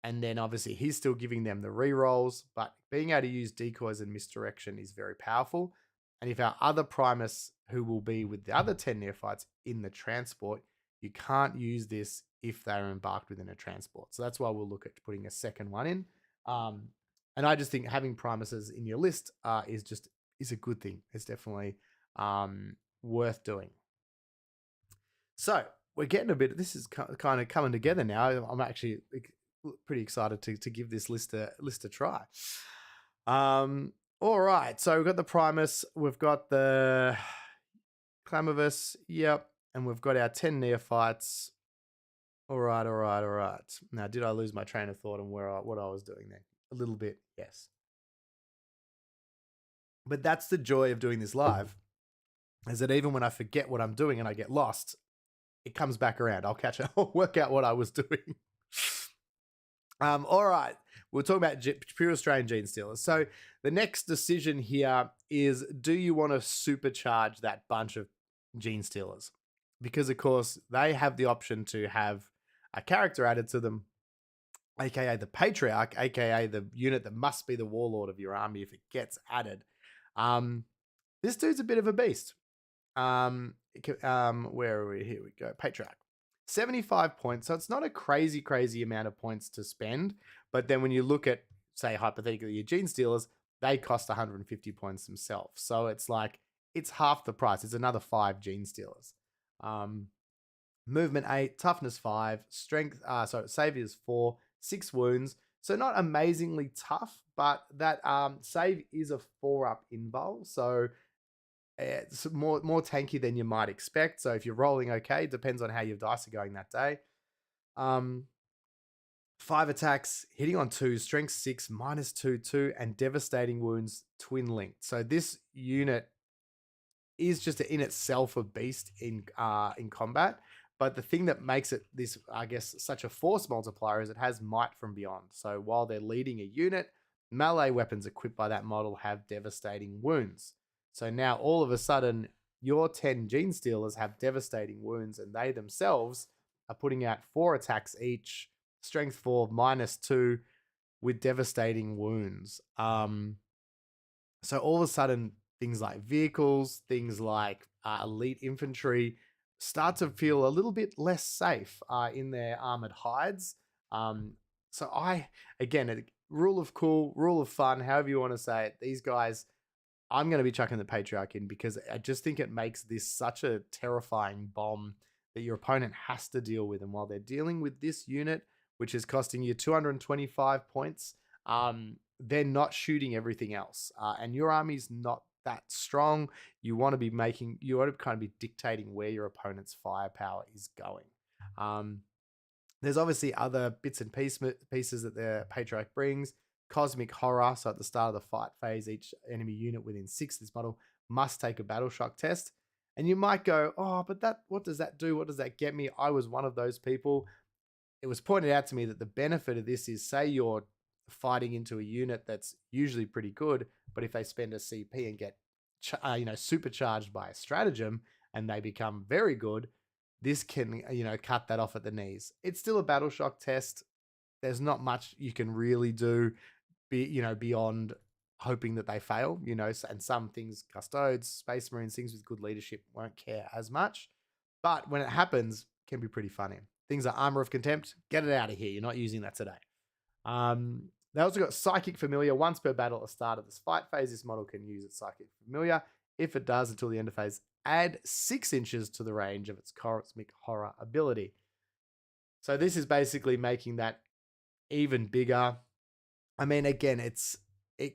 And then obviously he's still giving them the rerolls, but being able to use decoys and misdirection is very powerful. And if our other Primus, who will be with the other 10 neophytes in the transport, you can't use this if they're embarked within a transport. So that's why we'll look at putting a second one in. And I just think having Primuses in your list is a good thing. It's definitely worth doing. So we're getting a bit. This is kind of coming together now. I'm actually pretty excited to give this list a try. All right, so we've got the Primus, we've got the Clamavus, yep, and we've got our 10 neophytes. All right. Now, did I lose my train of thought on what I was doing there? A little bit, yes. But that's the joy of doing this live, is that even when I forget what I'm doing and I get lost, it comes back around. I'll catch it. I'll work out what I was doing. All right, we're talking about pure Australian Genestealers. So the next decision here is, do you want to supercharge that bunch of Genestealers? Because, of course, they have the option to have a character added to them, aka the patriarch, aka the unit that must be the warlord of your army if it gets added. This dude's a bit of a beast. Where are we? Here we go. Patriarch. 75 points. So it's not a crazy amount of points to spend. But then when you look at, say, hypothetically, your Genestealers, they cost 150 points themselves. So it's like, it's half the price. It's another 5 Genestealers. Movement 8, toughness 5, strength, save is 4, 6 wounds. So not amazingly tough, but that save is a 4-up invul. So it's more tanky than you might expect. So if you're rolling okay, depends on how your dice are going that day. 5 attacks, hitting on 2, strength 6, -2, and devastating wounds twin linked. So this unit is just in itself a beast in combat. But the thing that makes it this, I guess, such a force multiplier is it has might from beyond. So while they're leading a unit, melee weapons equipped by that model have devastating wounds. So now all of a sudden, your 10 Genestealers have devastating wounds, and they themselves are putting out 4 attacks each, strength 4, -2, with devastating wounds. So all of a sudden, things like vehicles, things like elite infantry start to feel a little bit less safe in their armored hides. So again, rule of cool, rule of fun, however you want to say it, these guys, I'm going to be chucking the patriarch in because I just think it makes this such a terrifying bomb that your opponent has to deal with. And while they're dealing with this unit, which is costing you 225 points, they're not shooting everything else. And your army's not that strong. You want to kind of be dictating where your opponent's firepower is going. There's obviously other bits and pieces that the patriarch brings. Cosmic horror. So at the start of the fight phase, each enemy unit within 6 of this model must take a battle shock test. And you might go, oh, but what does that do? What does that get me? I was one of those people. It was pointed out to me that the benefit of this is, say you're fighting into a unit that's usually pretty good, but if they spend a CP and get supercharged by a stratagem and they become very good, this can cut that off at the knees. It's still a battle shock test. There's not much you can really do beyond hoping that they fail, and some things, custodes, space marines, things with good leadership won't care as much. But when it happens, it can be pretty funny. Things like Armor of Contempt, get it out of here. You're not using that today. They also got Psychic Familiar. Once per battle at the start of this fight phase, this model can use its Psychic Familiar. If it does until the end of phase, add 6 inches to the range of its Cosmic Horror ability. So this is basically making that even bigger. I mean, again,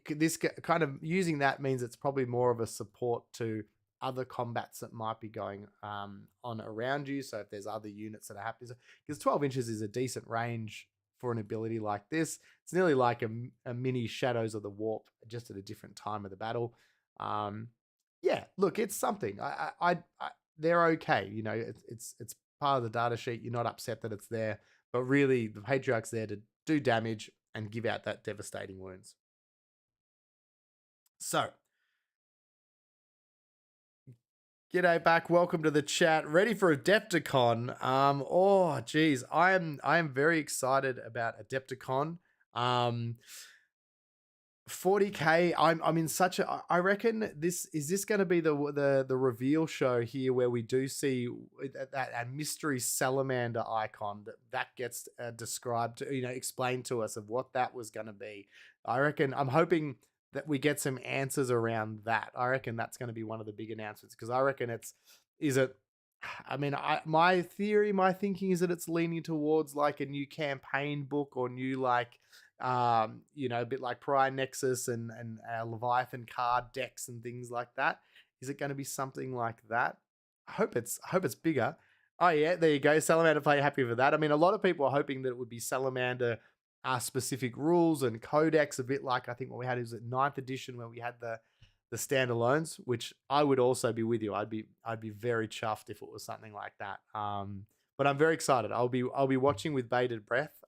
this kind of using that means it's probably more of a support to other combats that might be going on around you. So if there's other units that are happening, because 12 inches is a decent range for an ability like this. It's nearly like a mini Shadows of the Warp, just at a different time of the battle. Yeah, look, it's something. They're okay. It's part of the data sheet. You're not upset that it's there, but really the Patriarch's there to do damage and give out that devastating wounds. So, g'day back. Welcome to the chat. Ready for Adepticon? Oh, geez, I am very excited about Adepticon. 40K. I'm in such a. I reckon this going to be the reveal show here where we do see that mystery salamander icon that gets described, explained to us of what that was going to be. I reckon. I'm hoping that we get some answers around that. I reckon that's going to be one of the big announcements, because I reckon my thinking is that it's leaning towards like a new campaign book or new a bit like Pariah Nexus and Leviathan card decks and things like that. Is it going to be something like that? I hope it's bigger. Oh yeah, there you go. Salamander play, happy with that. I mean, a lot of people are hoping that it would be Salamander specific rules and codex, a bit like I think what we had is at 9th edition where we had the standalones, which I would also be with you. I'd be very chuffed if it was something like that. But I'm very excited. I'll be watching with bated breath.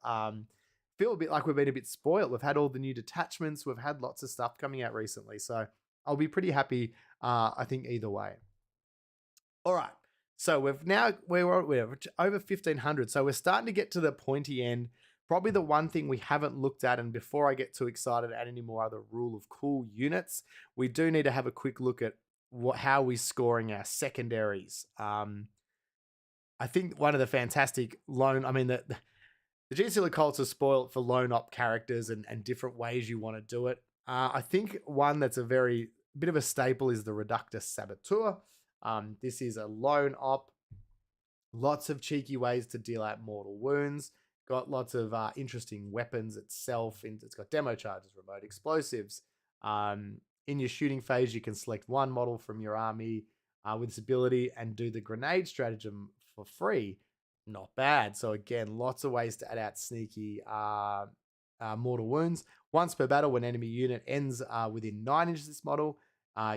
Feel a bit like we've been a bit spoiled. We've had all the new detachments. We've had lots of stuff coming out recently. So I'll be pretty happy, I think, either way. All right. So we're over 1,500. So we're starting to get to the pointy end. Probably the one thing we haven't looked at, and before I get too excited at any more other rule of cool units, we do need to have a quick look at how we're scoring our secondaries. I think one of the fantastic the Genestealer cults are spoiled for lone op characters and different ways you want to do it. I think one that's a very bit of a staple is the Reductus Saboteur. This is a lone op. Lots of cheeky ways to deal out mortal wounds. Got lots of interesting weapons itself. It's got demo charges, remote explosives. In your shooting phase, you can select one model from your army with this ability and do the grenade stratagem for free. Not bad. So again, lots of ways to add out sneaky mortal wounds. Once per battle, when enemy unit ends within 9 inches of this model,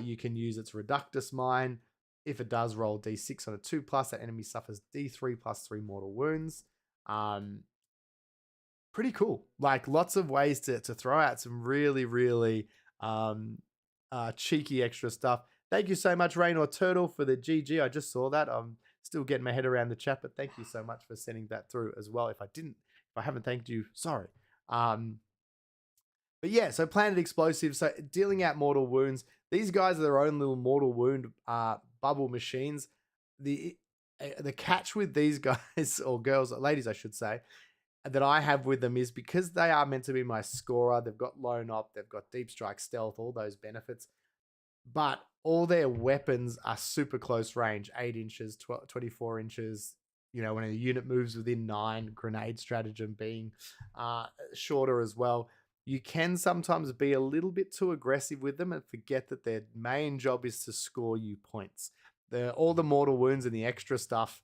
you can use its Reductus Mine. If it does roll D6 on a 2+, that enemy suffers D3 + 3 mortal wounds. pretty cool. Like lots of ways to throw out some really, really um, cheeky extra stuff. Thank you so much, Rain or Turtle, for the GG. I just saw that. I'm still getting my head around the chat, but thank you so much for sending that through as well. If I haven't thanked you, sorry. But yeah, so Planet Explosive, so dealing out mortal wounds. These guys are their own little mortal wound bubble machines. The catch with these guys or girls, ladies, I should say, that I have with them is because they are meant to be my scorer. They've got lone op, they've got deep strike, stealth, all those benefits, but all their weapons are super close range, 8 inches, 24 inches. You know, when a unit moves within 9, grenade stratagem being shorter as well. You can sometimes be a little bit too aggressive with them and forget that their main job is to score you points. All the mortal wounds and the extra stuff,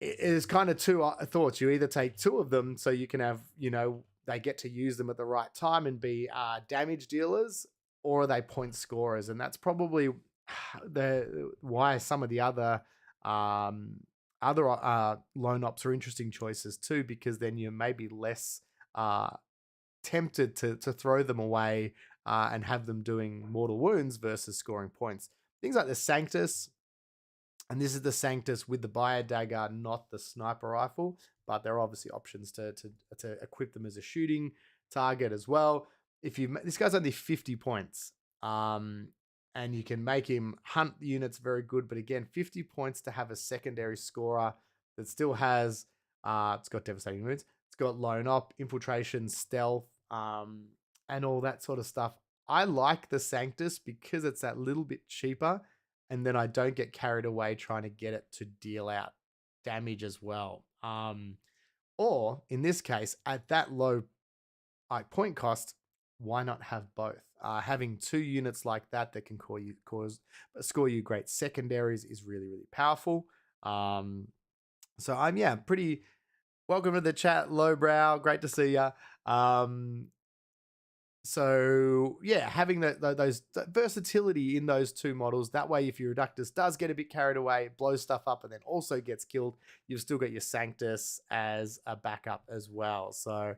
it is kind of two thoughts. You either take 2 of them so you can have, they get to use them at the right time and be damage dealers, or are they point scorers? And that's probably why some of the other lone ops are interesting choices too, because then you're maybe less tempted to throw them away and have them doing mortal wounds versus scoring points. Things like the Sanctus, and this is the Sanctus with the Bio Dagger, not the sniper rifle, but there are obviously options to equip them as a shooting target as well. This guy's only 50 points, and you can make him hunt units very good, but again, 50 points to have a secondary scorer that still has, it's got devastating wounds, it's got lone op, infiltration, stealth, and all that sort of stuff. I like the Sanctus because it's that little bit cheaper, and then I don't get carried away trying to get it to deal out damage as well. Or in this case, at that low point cost, why not have both? Having 2 units like that can score you great secondaries is really, really powerful. So I'm pretty welcome to the chat, Lowbrow. Great to see you. So yeah, having those versatility in those 2 models, that way if your Reductus does get a bit carried away, blows stuff up, and then also gets killed, you've still got your Sanctus as a backup as well. So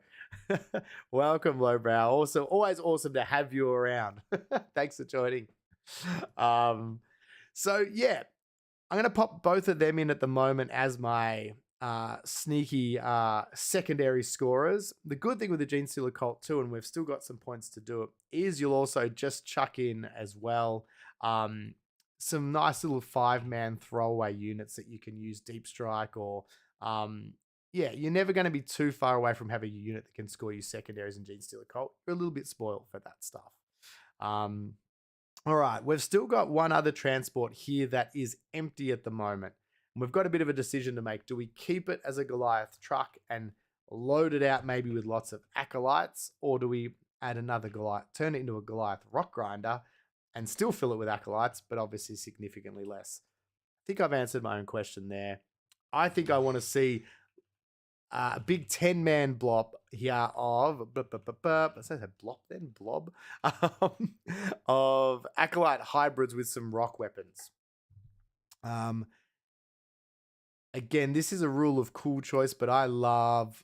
welcome, Lowbrow. Also, always awesome to have you around. Thanks for joining. So yeah, I'm going to pop both of them in at the moment as my sneaky secondary scorers. The good thing with the Genestealer Cult too, and we've still got some points to do it, is you'll also just chuck in as well some nice little 5-man throwaway units that you can use deep strike or you're never going to be too far away from having a unit that can score you secondaries in Genestealer Cult. You're a little bit spoiled for that stuff. All right, we've still got one other transport here that is empty at the moment. We've got a bit of a decision to make. Do we keep it as a Goliath truck and load it out maybe with lots of acolytes, or do we add another Goliath, turn it into a Goliath rock grinder and still fill it with acolytes, but obviously significantly less? I think I've answered my own question there. I think I want to see a big 10-man blob here of of acolyte hybrids with some rock weapons. Again, this is a rule of cool choice, but I love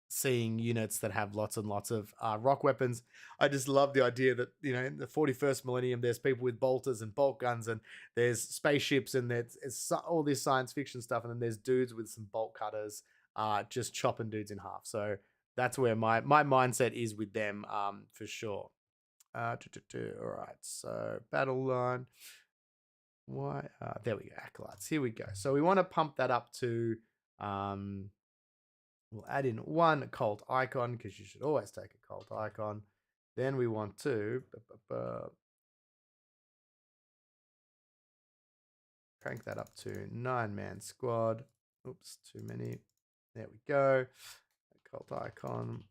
seeing units that have lots and lots of rock weapons. I just love the idea that, in the 41st millennium, there's people with bolters and bolt guns, and there's spaceships, and there's all this science fiction stuff, and then there's dudes with some bolt cutters just chopping dudes in half. So that's where my mindset is with them for sure. All right, so battle line. Why? There we go, acolytes. Here we go. So we want to pump that up to, we'll add in 1 cult icon, because you should always take a cult icon. Then we want to crank that up to 9-man squad. Oops, too many. There we go. Cult icon.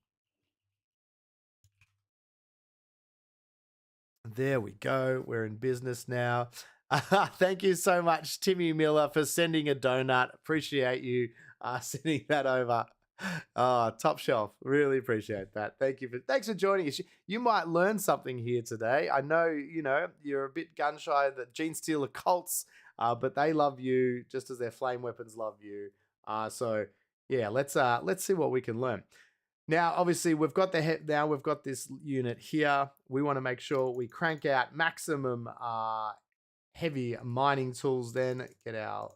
There we go. We're in business now. Thank you so much, Timmy Miller, for sending a donut. Appreciate you sending that over. Top shelf. Really appreciate that. Thanks for joining us. You might learn something here today. I know, you're a bit gun shy, the Genestealer cults, but they love you just as their flame weapons love you. So Yeah, let's see what we can learn. Now, obviously, we've got now we've got this unit here. We want to make sure we crank out maximum heavy mining tools. Then get our,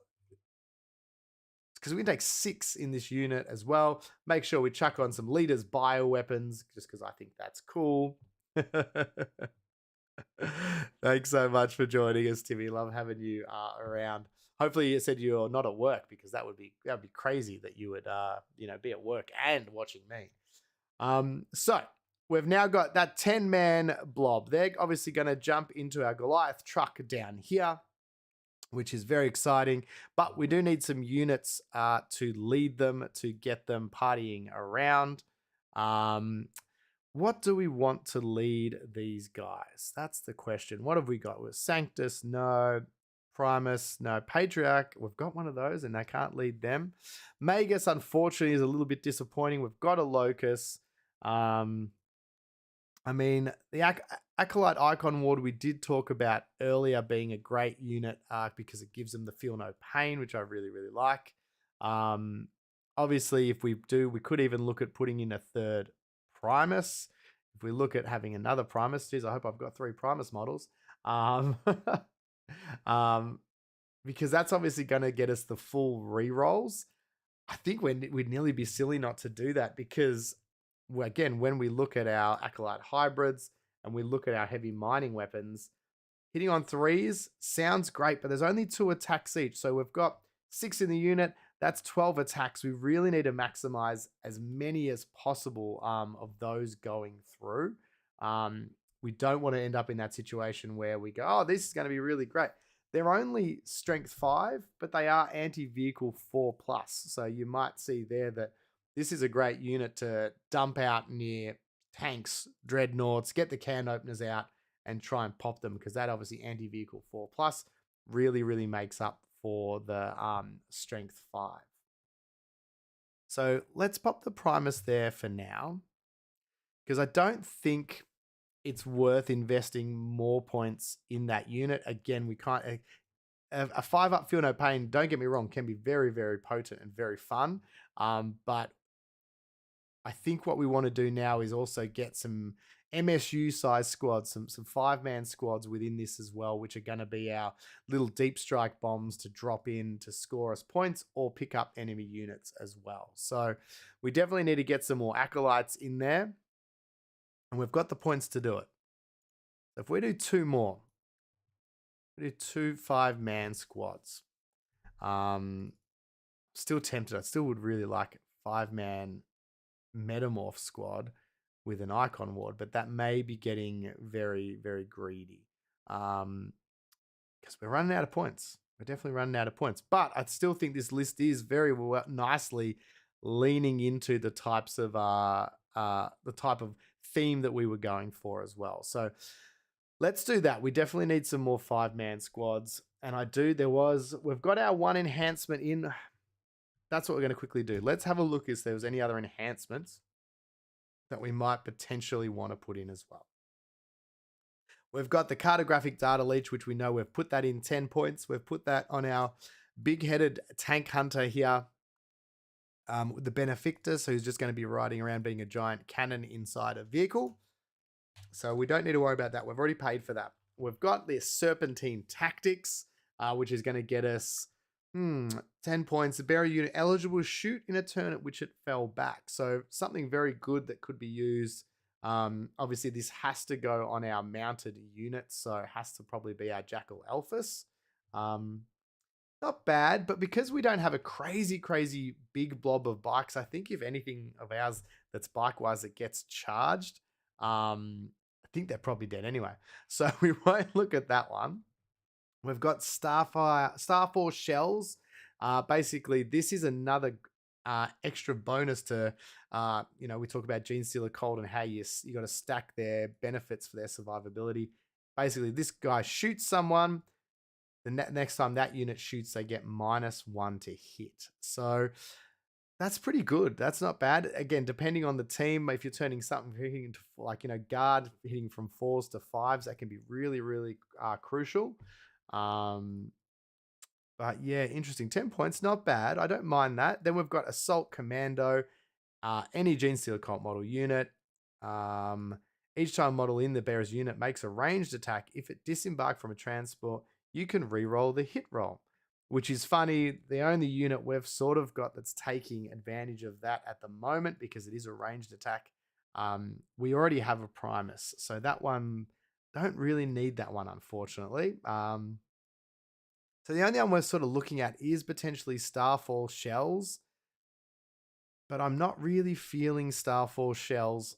because we can take 6 in this unit as well. Make sure we chuck on some leaders bioweapons, just because I think that's cool. Thanks so much for joining us, Timmy. Love having you around. Hopefully, you said you're not at work, because that would be crazy that you would be at work and watching me. So we've now got that 10-man blob. They're obviously going to jump into our Goliath truck down here, which is very exciting. But we do need some units to lead them, to get them partying around. What do we want to lead these guys? That's the question. What have we got? With Sanctus, no. Primus, no. Patriarch, we've got one of those, and I can't lead them. Magus, unfortunately, is a little bit disappointing. We've got a Locus. I mean, the Acolyte Icon Ward we did talk about earlier being a great unit because it gives them the feel no pain, which I really, really like. Obviously, if we do, we could even look at putting in a third Primus. If we look at having another Primus, geez, I hope I've got 3 Primus models. Because that's obviously going to get us the full rerolls. I think we'd nearly be silly not to do that, because again, when we look at our Acolyte hybrids and we look at our heavy mining weapons, hitting on 3s sounds great, but there's only 2 attacks each. So we've got 6 in the unit. That's 12 attacks. We really need to maximize as many as possible of those going through. We don't want to end up in that situation where we go, oh, this is going to be really great. They're only strength 5, but they are anti-vehicle 4+. So you might see there that this is a great unit to dump out near tanks, dreadnoughts, get the can openers out and try and pop them, because that obviously anti-vehicle 4+ really, really makes up for the strength 5. So let's pop the Primus there for now, because I don't think it's worth investing more points in that unit. Again, we can't. A 5-up feel no pain, don't get me wrong, can be very, very potent and very fun. But I think what we want to do now is also get some MSU size squads, some 5-man squads within this as well, which are going to be our little deep strike bombs to drop in to score us points or pick up enemy units as well. So we definitely need to get some more acolytes in there, and we've got the points to do it. So if we do 2 more, we do 2 5-man squads. Still tempted. I still would really like a 5-man metamorph squad with an icon ward, but that may be getting very, very greedy, because we're running out of points. We're definitely running out of points, but I still think this list is very nicely leaning into the types of the type of theme that we were going for as well. So let's do that. We definitely need some more 5-man squads, and we've got our 1 enhancement in. That's what we're going to quickly do. Let's have a look if there was any other enhancements that we might potentially want to put in as well. We've got the cartographic data leech, which we know we've put that in 10 points. We've put that on our big-headed tank hunter here, with the Benefactor, so he's just going to be riding around being a giant cannon inside a vehicle. So we don't need to worry about that. We've already paid for that. We've got this Serpentine Tactics, which is going to get us 10 points. The bearer unit eligible to shoot in a turn at which it fell back. So something very good that could be used. Obviously, this has to go on our mounted units, so it has to probably be our Jackal Alphas. Not bad, but because we don't have a crazy, crazy big blob of bikes, I think if anything of ours that's bike-wise that gets charged, I think they're probably dead anyway. So we won't look at that one. We've got Starfall Shells. Basically, this is another extra bonus to, we talk about Genestealer Cult and how you got to stack their benefits for their survivability. Basically, this guy shoots someone. The next time that unit shoots, they get -1 to hit. So that's pretty good. That's not bad. Again, depending on the team, if you're turning something hitting into guard hitting from 4s to 5s, that can be really, really crucial. But yeah, interesting. 10 points, not bad. I don't mind that. Then we've got Assault Commando, any Genestealer Cult model unit. Each time model in the bearer's unit makes a ranged attack, if it disembarked from a transport, you can re-roll the hit roll, which is funny. The only unit we've sort of got that's taking advantage of that at the moment, because it is a ranged attack. We already have a Primus, so that one, don't really need that one, unfortunately. So the only one we're sort of looking at is potentially Starfall Shells, but I'm not really feeling Starfall Shells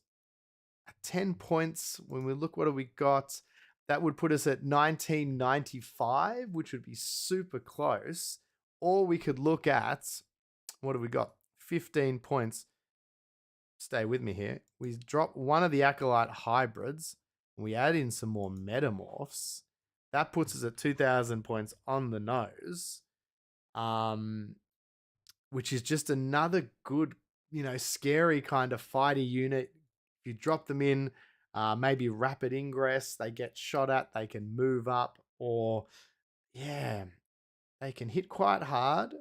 at 10 points. When we look, what have we got? That would put us at 1995, which would be super close. Or we could look at, what have we got? 15 points. Stay with me here. We drop one of the Acolyte hybrids, and we add in some more metamorphs. That puts us at 2,000 points on the nose, which is just another good, scary kind of fighter unit. If you drop them in, maybe rapid ingress, they get shot at, they can move up, or yeah, they can hit quite hard.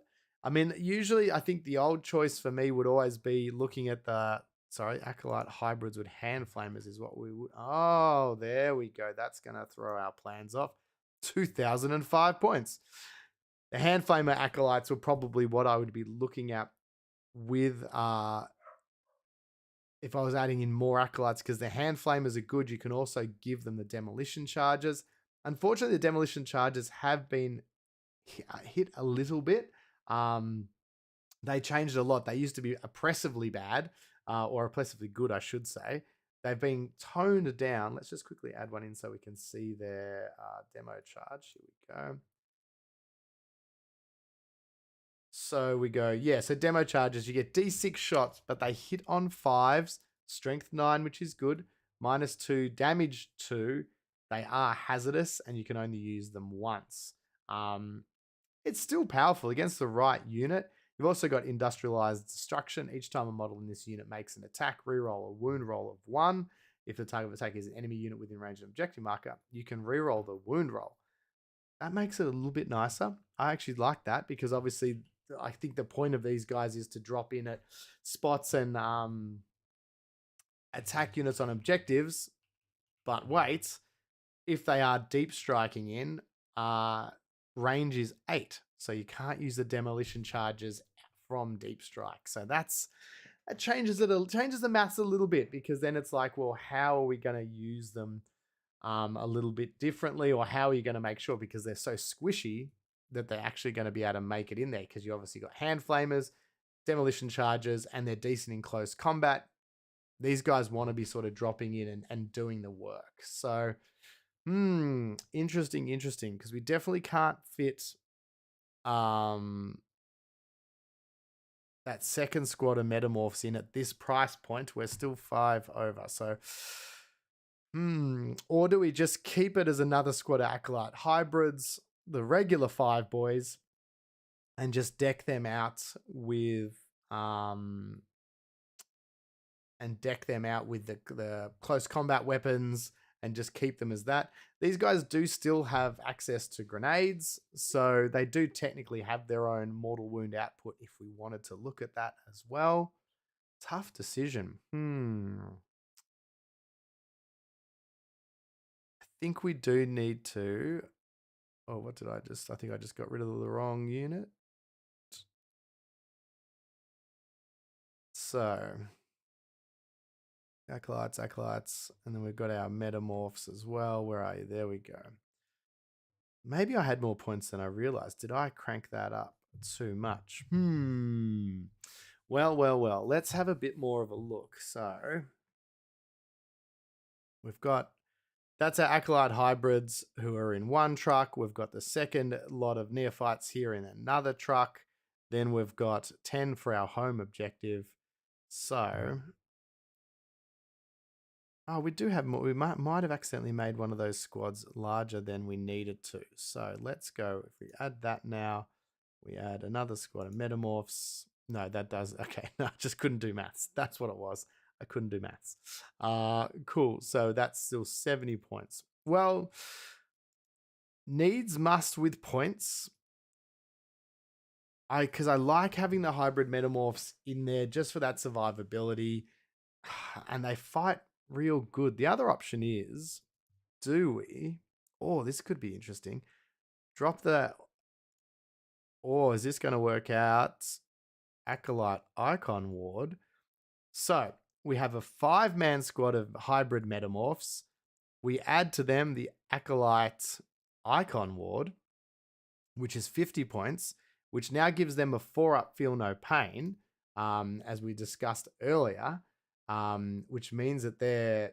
I mean, usually I think the old choice for me would always be looking at Acolyte hybrids with hand flamers is what we would. Oh, there we go. That's going to throw our plans off. 2,005 points. The hand flamer acolytes were probably what I would be looking at with if I was adding in more acolytes, because the hand flamers are good. You can also give them the demolition charges. Unfortunately, the demolition charges have been hit a little bit. They changed a lot. They used to be oppressively bad, or oppressively good, I should say. They've been toned down. Let's just quickly add one in so we can see their demo charge. Here we go. So we go, yeah, so demo charges, you get D6 shots, but they hit on 5s, strength 9, which is good, -2, damage 2. They are hazardous, and you can only use them once. It's still powerful against the right unit. You've also got industrialized destruction. Each time a model in this unit makes an attack, reroll a wound roll of 1. If the target of attack is an enemy unit within range of an objective marker, you can reroll the wound roll. That makes it a little bit nicer. I actually like that, because obviously I think the point of these guys is to drop in at spots and attack units on objectives. But wait, if they are deep striking in, range is 8. So you can't use the demolition charges from deep strike. So it changes the maths a little bit, because then it's like, well, how are we going to use them a little bit differently, or how are you going to make sure, because they're so squishy, that they're actually going to be able to make it in there, because you obviously got hand flamers, demolition charges, and they're decent in close combat. These guys want to be sort of dropping in and doing the work. So, interesting, because we definitely can't fit that second squad of metamorphs in at this price point. We're still 5 over. So, or do we just keep it as another squad of acolyte hybrids, the regular 5 boys, and just deck them out with the close combat weapons, and just keep them as that? These guys do still have access to grenades, so they do technically have their own mortal wound output if we wanted to look at that as well. Tough decision. I think we do need to. Oh, what did I think I just got rid of the wrong unit. So, acolytes, and then we've got our metamorphs as well. Where are you? There we go. Maybe I had more points than I realized. Did I crank that up too much? Well. Let's have a bit more of a look. So, we've got, that's our acolyte hybrids who are in one truck. We've got the second lot of neophytes here in another truck. Then we've got 10 for our home objective. So, we do have more. We might have accidentally made one of those squads larger than we needed to. So let's go. If we add that now, we add another squad of metamorphs. No, that does. Okay, no, I just couldn't do maths. That's what it was. I couldn't do maths. Cool. So that's still 70 points. Well, needs must with points. because I like having the hybrid metamorphs in there just for that survivability, and they fight real good. The other option is, do we? Oh, this could be interesting. Drop the. Or is this going to work out? Acolyte Icon Ward. So we have a 5-man squad of hybrid metamorphs. We add to them the Acolyte Icon Ward, which is 50 points, which now gives them a 4-up Feel No Pain, as we discussed earlier, which means that they're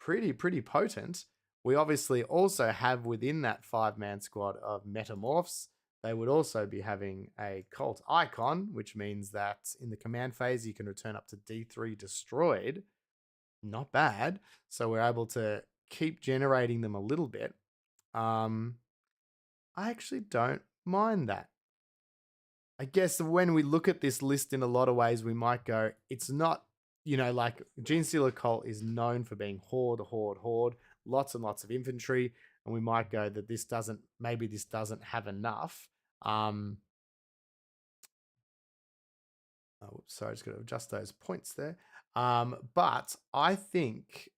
pretty potent. We obviously also have within that 5-man squad of metamorphs, they would also be having a cult icon, which means that in the command phase, you can return up to D3 destroyed. Not bad. So we're able to keep generating them a little bit. I actually don't mind that. I guess when we look at this list in a lot of ways, we might go, it's not, like Genestealer Cult is known for being horde, lots and lots of infantry. And we might go that this doesn't have enough. Oh, sorry, I just got to adjust those points there. But I think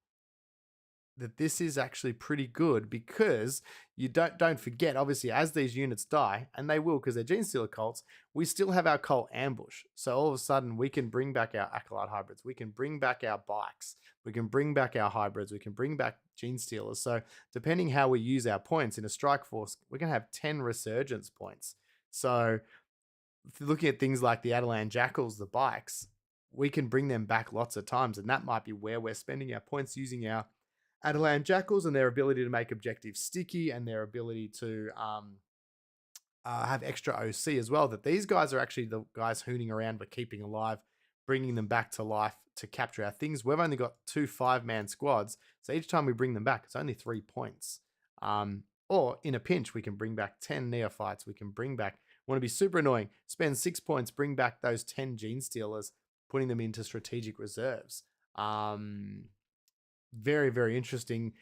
that this is actually pretty good because you don't forget, obviously, as these units die, and they will because they're Genestealer cults, we still have our cult ambush. So all of a sudden, we can bring back our Acolyte hybrids. We can bring back our bikes. We can bring back our hybrids. We can bring back Genestealers. So depending how we use our points in a strike force, we're going to have 10 resurgence points. So looking at things like the Adelan Jackals, the bikes, we can bring them back lots of times. And that might be where we're spending our points using our Adelan Jackals and their ability to make objectives sticky and their ability to have extra OC as well. That these guys are actually the guys hooning around but keeping alive, bringing them back to life to capture our things. We've only got 2 5-man squads. So each time we bring them back, it's only 3 points. Or in a pinch, we can bring back 10 neophytes. We can bring back, want to be super annoying, spend 6 points, bring back those 10 Genestealers, putting them into strategic reserves. Very, very interesting,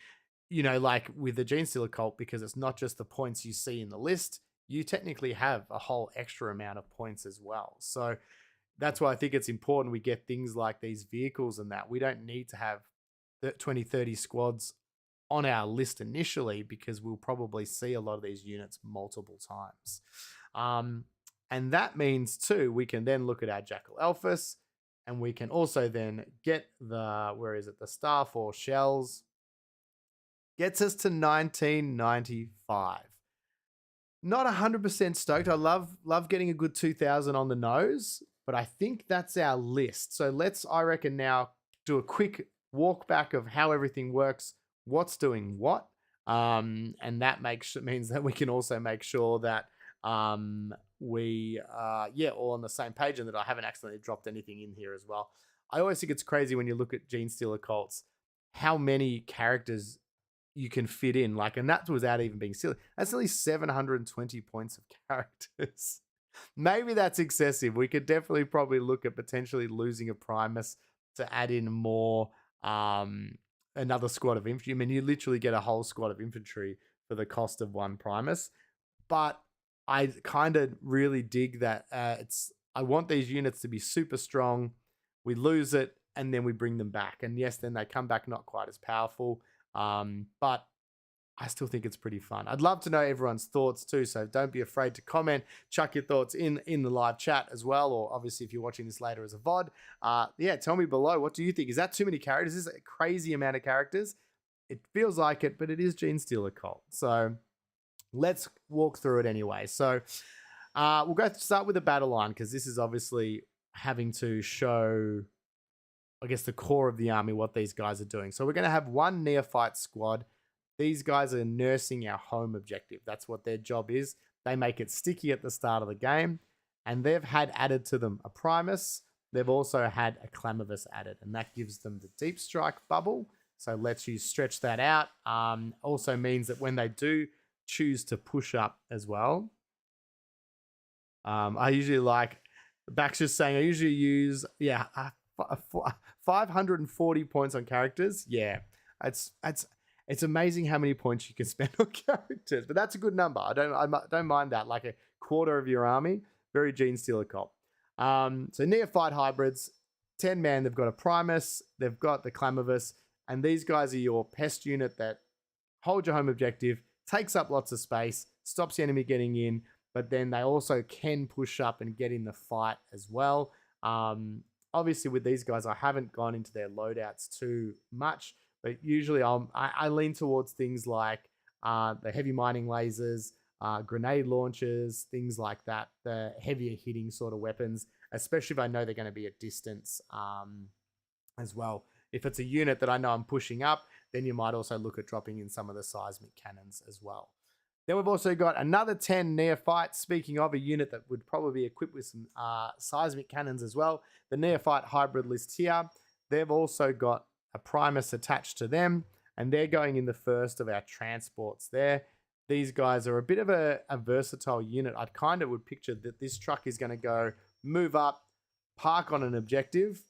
like with the Genestealer Cult, because it's not just the points you see in the list, you technically have a whole extra amount of points as well. So that's why I think it's important we get things like these vehicles and that. We don't need to have 20, 30 squads on our list initially because we'll probably see a lot of these units multiple times. And that means too, we can then look at our Jackal Alphas, and we can also then get the, the Starfall Shells. Gets us to 1995. Not 100% stoked. I love getting a good 2000 on the nose, but I think that's our list. So let's, I reckon, now do a quick walk back of how everything works, what's doing what. And that means that we can also make sure that we all on the same page and that I haven't accidentally dropped anything in here as well. I always think it's crazy when you look at Genestealer cults, how many characters you can fit in, and that without even being silly. That's only 720 points of characters. Maybe that's excessive. We could definitely probably look at potentially losing a Primus to add in more, another squad of infantry. I mean, you literally get a whole squad of infantry for the cost of 1 Primus. But I kind of really dig that I want these units to be super strong. We lose it, and then we bring them back. And yes, then they come back not quite as powerful. But I still think it's pretty fun. I'd love to know everyone's thoughts too, so don't be afraid to comment. Chuck your thoughts in the live chat as well, or obviously if you're watching this later as a VOD. Tell me below, what do you think? Is that too many characters? Is this a crazy amount of characters? It feels like it, but it is Genestealer Cult. So let's walk through it anyway. So we'll start with the battle line, because this is obviously having to show, I guess, the core of the army, what these guys are doing. So we're going to have 1 neophyte squad. These guys are nursing our home objective. That's what their job is. They make it sticky at the start of the game, and they've had added to them a Primus. They've also had a Clamavus added, and that gives them the Deep Strike bubble. So let's you stretch that out. Also means that when they do choose to push up as well, I usually like, Back's just saying, I usually use 540 points on characters. Yeah, it's amazing how many points you can spend on characters, but that's a good number. I don't mind that, like a quarter of your army. very Genestealer Cult. So Neophyte hybrids, 10 man, they've got a Primus, they've got the Clamavus, and these guys are your pest unit that hold your home objective, takes up lots of space, stops the enemy getting in, but then they also can push up and get in the fight as well. Obviously, with these guys, I haven't gone into their loadouts too much, but usually I lean towards things like the heavy mining lasers, grenade launchers, things like that, the heavier hitting sort of weapons, especially if I know they're going to be at distance as well. If it's a unit that I know I'm pushing up, then you might also look at dropping in some of the seismic cannons as well. Then we've also got another 10 Neophytes. Speaking of a unit that would probably be equipped with some seismic cannons as well, the Neophyte hybrid list here, they've also got a Primus attached to them, and they're going in the first of our transports there. These guys are a bit of a versatile unit. I kind of would picture that this truck is going to go move up, park on an objective,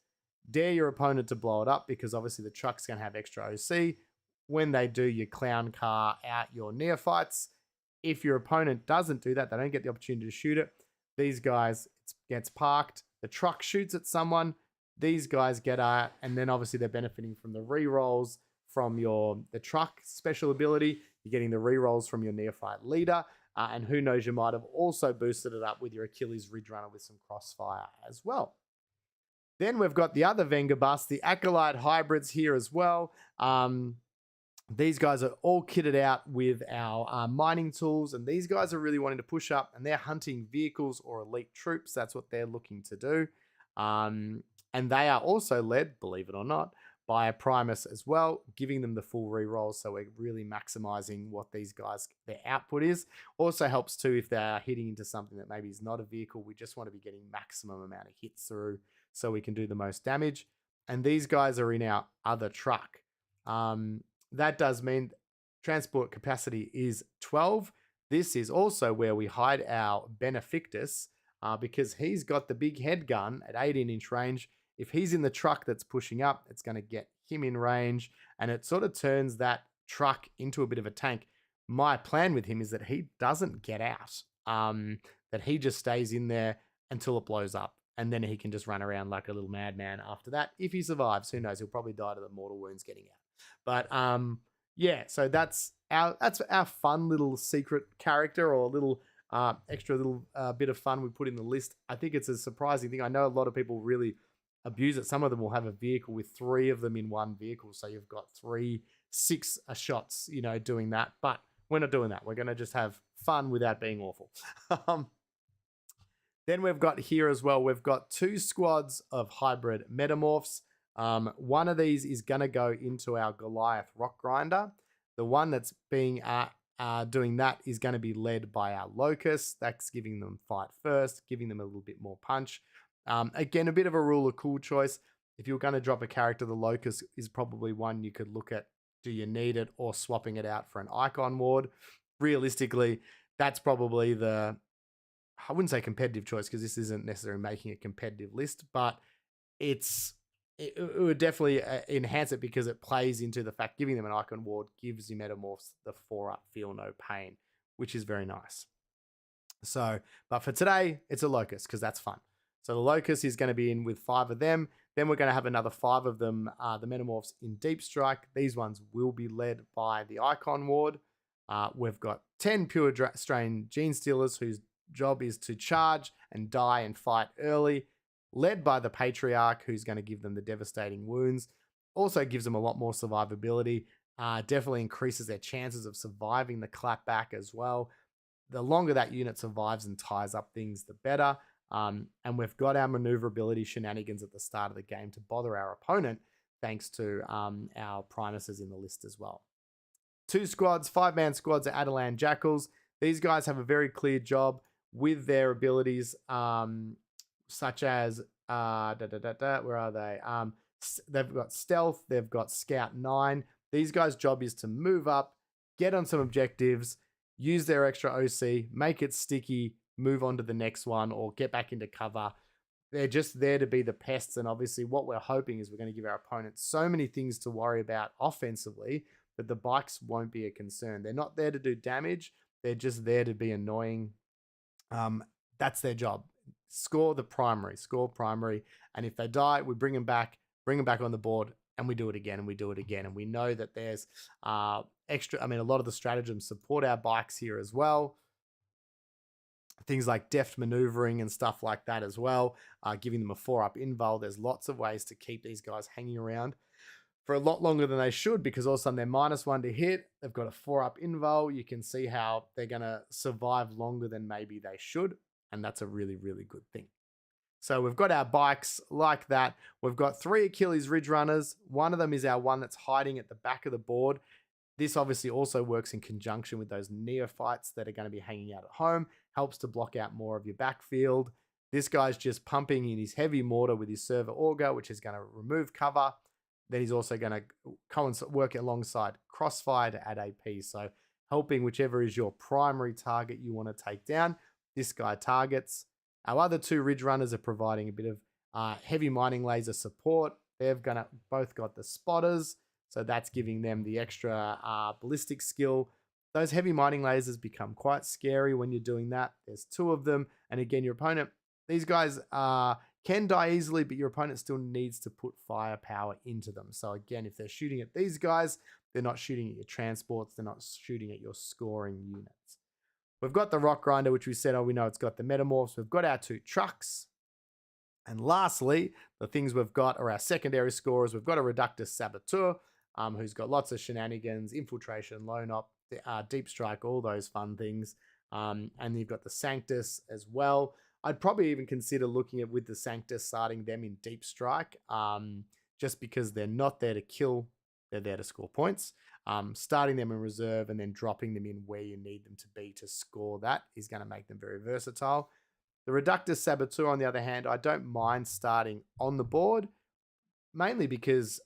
dare your opponent to blow it up because obviously the truck's going to have extra OC. When they do, you clown car out your Neophytes. If your opponent doesn't do that, they don't get the opportunity to shoot it. These guys, it gets parked. The truck shoots at someone. These guys get out, and then obviously they're benefiting from the rerolls from the truck special ability. You're getting the rerolls from your Neophyte leader. And who knows, you might have also boosted it up with your Achilles Ridge Runner with some crossfire as well. Then we've got the other Venga bus, the Acolyte hybrids here as well. These guys are all kitted out with our mining tools, and these guys are really wanting to push up, and they're hunting vehicles or elite troops. That's what they're looking to do. And they are also led, believe it or not, by a Primus as well, giving them the full rerolls. So we're really maximizing what these guys, their output is. Also helps too if they are hitting into something that maybe is not a vehicle. We just want to be getting maximum amount of hits through so we can do the most damage. And these guys are in our other truck. That does mean transport capacity is 12. This is also where we hide our Benefictus because he's got the big head gun at 18-inch range. If he's in the truck that's pushing up, it's going to get him in range, and it sort of turns that truck into a bit of a tank. My plan with him is that he doesn't get out, that he just stays in there until it blows up, and then he can just run around like a little madman after that. If he survives, who knows? He'll probably die to the mortal wounds getting out. But yeah, so that's our fun little secret character, or a little extra little bit of fun we put in the list. I think it's a surprising thing. I know a lot of people really abuse it. Some of them will have a vehicle with 3 of them in one vehicle, so you've got 6 shots, doing that. But we're not doing that. We're going to just have fun without being awful. Then we've got here as well, we've got 2 squads of hybrid metamorphs. One of these is going to go into our Goliath Rock Grinder. The one that's being doing that is going to be led by our Locust. That's giving them fight first, giving them a little bit more punch. Again, a bit of a rule of cool choice. If you're going to drop a character, the Locust is probably one you could look at. Do you need it, or swapping it out for an Icon Ward? Realistically, that's probably I wouldn't say competitive choice because this isn't necessarily making a competitive list, but it would definitely enhance it because it plays into the fact giving them an Icon Ward gives you Metamorphs the 4-up Feel No Pain, which is very nice. So, but for today, it's a Locust because that's fun. So the Locust is going to be in with 5 of them. Then we're going to have another 5 of them, the Metamorphs in Deep Strike. These ones will be led by the Icon Ward. We've got 10 Pure Strain Genestealers whose job is to charge and die and fight early, led by the Patriarch, who's going to give them the devastating wounds. Also gives them a lot more survivability. Definitely increases their chances of surviving the clapback as well. The longer that unit survives and ties up things, the better. And we've got our maneuverability shenanigans at the start of the game to bother our opponent, thanks to our Primuses in the list as well. 2 squads, 5-man squads are Adelan Jackals. These guys have a very clear job with their abilities, such as, where are they? They've got Stealth, they've got Scout 9. These guys' job is to move up, get on some objectives, use their extra OC, make it sticky, move on to the next one, or get back into cover. They're just there to be the pests, and obviously what we're hoping is we're going to give our opponents so many things to worry about offensively that the bikes won't be a concern. They're not there to do damage. They're just there to be annoying. That's their job. score the primary, score primary. And if they die, we bring them back on the board, and we do it again, and we do it again. And we know that there's extra, I mean, a lot of the stratagems support our bikes here as well. Things like deft maneuvering and stuff like that as well, giving them a 4-up invul. There's lots of ways to keep these guys hanging around for a lot longer than they should, because all of a sudden they're -1 to hit. They've got a 4-up invul. You can see how they're going to survive longer than maybe they should. And that's a really, really good thing. So we've got our bikes like that. We've got 3 Achilles Ridge Runners. One of them is our one that's hiding at the back of the board. This obviously also works in conjunction with those neophytes that are going to be hanging out at home. Helps to block out more of your backfield. This guy's just pumping in his heavy mortar with his server auger, which is going to remove cover. Then he's also going to work alongside Crossfire to add AP. So helping whichever is your primary target you want to take down. This guy targets. Our other 2 Ridge Runners are providing a bit of heavy mining laser support. They've both got the spotters, so that's giving them the extra ballistic skill. Those heavy mining lasers become quite scary when you're doing that. There's 2 of them, and again, your opponent, these guys can die easily, but your opponent still needs to put firepower into them. So again, if they're shooting at these guys, they're not shooting at your transports, they're not shooting at your scoring units. We've got the Rock Grinder, which we said, we know it's got the Metamorphs. We've got our 2 trucks. And lastly, the things we've got are our secondary scorers. We've got a Reductus Saboteur, who's got lots of shenanigans, infiltration, lone op, deep strike, all those fun things. And you've got the Sanctus as well. I'd probably even consider looking at with the Sanctus, starting them in deep strike, just because they're not there to kill, they're there to score points. Starting them in reserve and then dropping them in where you need them to be to score that is going to make them very versatile. The Reductus Saboteur, on the other hand, I don't mind starting on the board, mainly because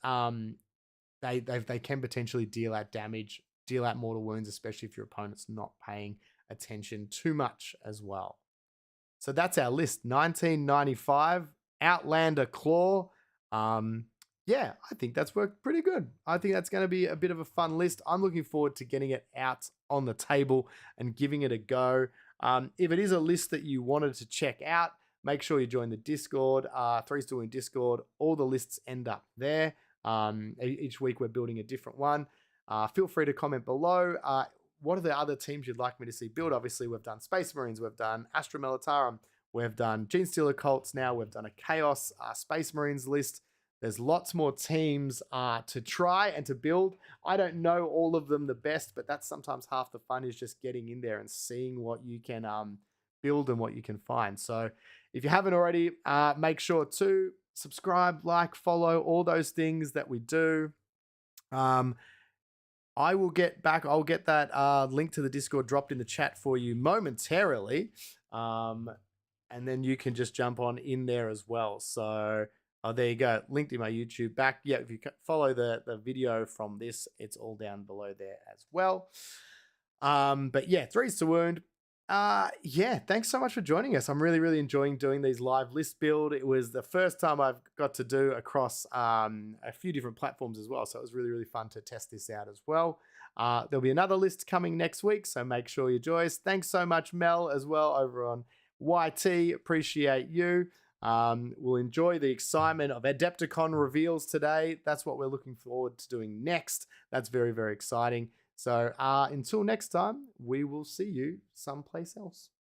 they can potentially deal out damage, deal out mortal wounds, especially if your opponent's not paying attention too much as well. So that's our list. 1995 Outlander Claw. Yeah, I think that's worked pretty good. I think that's going to be a bit of a fun list. I'm looking forward to getting it out on the table and giving it a go. If it is a list that you wanted to check out, make sure you join the Discord, 3's to Win Discord. All the lists end up there. Each week we're building a different one. Feel free to comment below. What are the other teams you'd like me to see build? Obviously, we've done Space Marines, we've done Astra Militarum, we've done Genestealer Cults now, we've done a Chaos Space Marines list. There's lots more teams to try and to build. I don't know all of them the best, but that's sometimes half the fun, is just getting in there and seeing what you can build and what you can find. So if you haven't already, make sure to subscribe, like, follow, all those things that we do. I will get back. I'll get that link to the Discord dropped in the chat for you momentarily. And then you can just jump on in there as well. So there you go. Linked in my YouTube back. Yeah, if you follow the video from this, it's all down below there as well. But yeah, 3's to Wound. Yeah, thanks so much for joining us. I'm really, really enjoying doing these live list build. It was the first time I've got to do across a few different platforms as well. So it was really, really fun to test this out as well. There'll be another list coming next week, so make sure you join us. Thanks so much, Mel, as well, over on YT. Appreciate you. We'll enjoy the excitement of Adepticon reveals today. That's what we're looking forward to doing next. That's very, very exciting. So until next time, we will see you someplace else.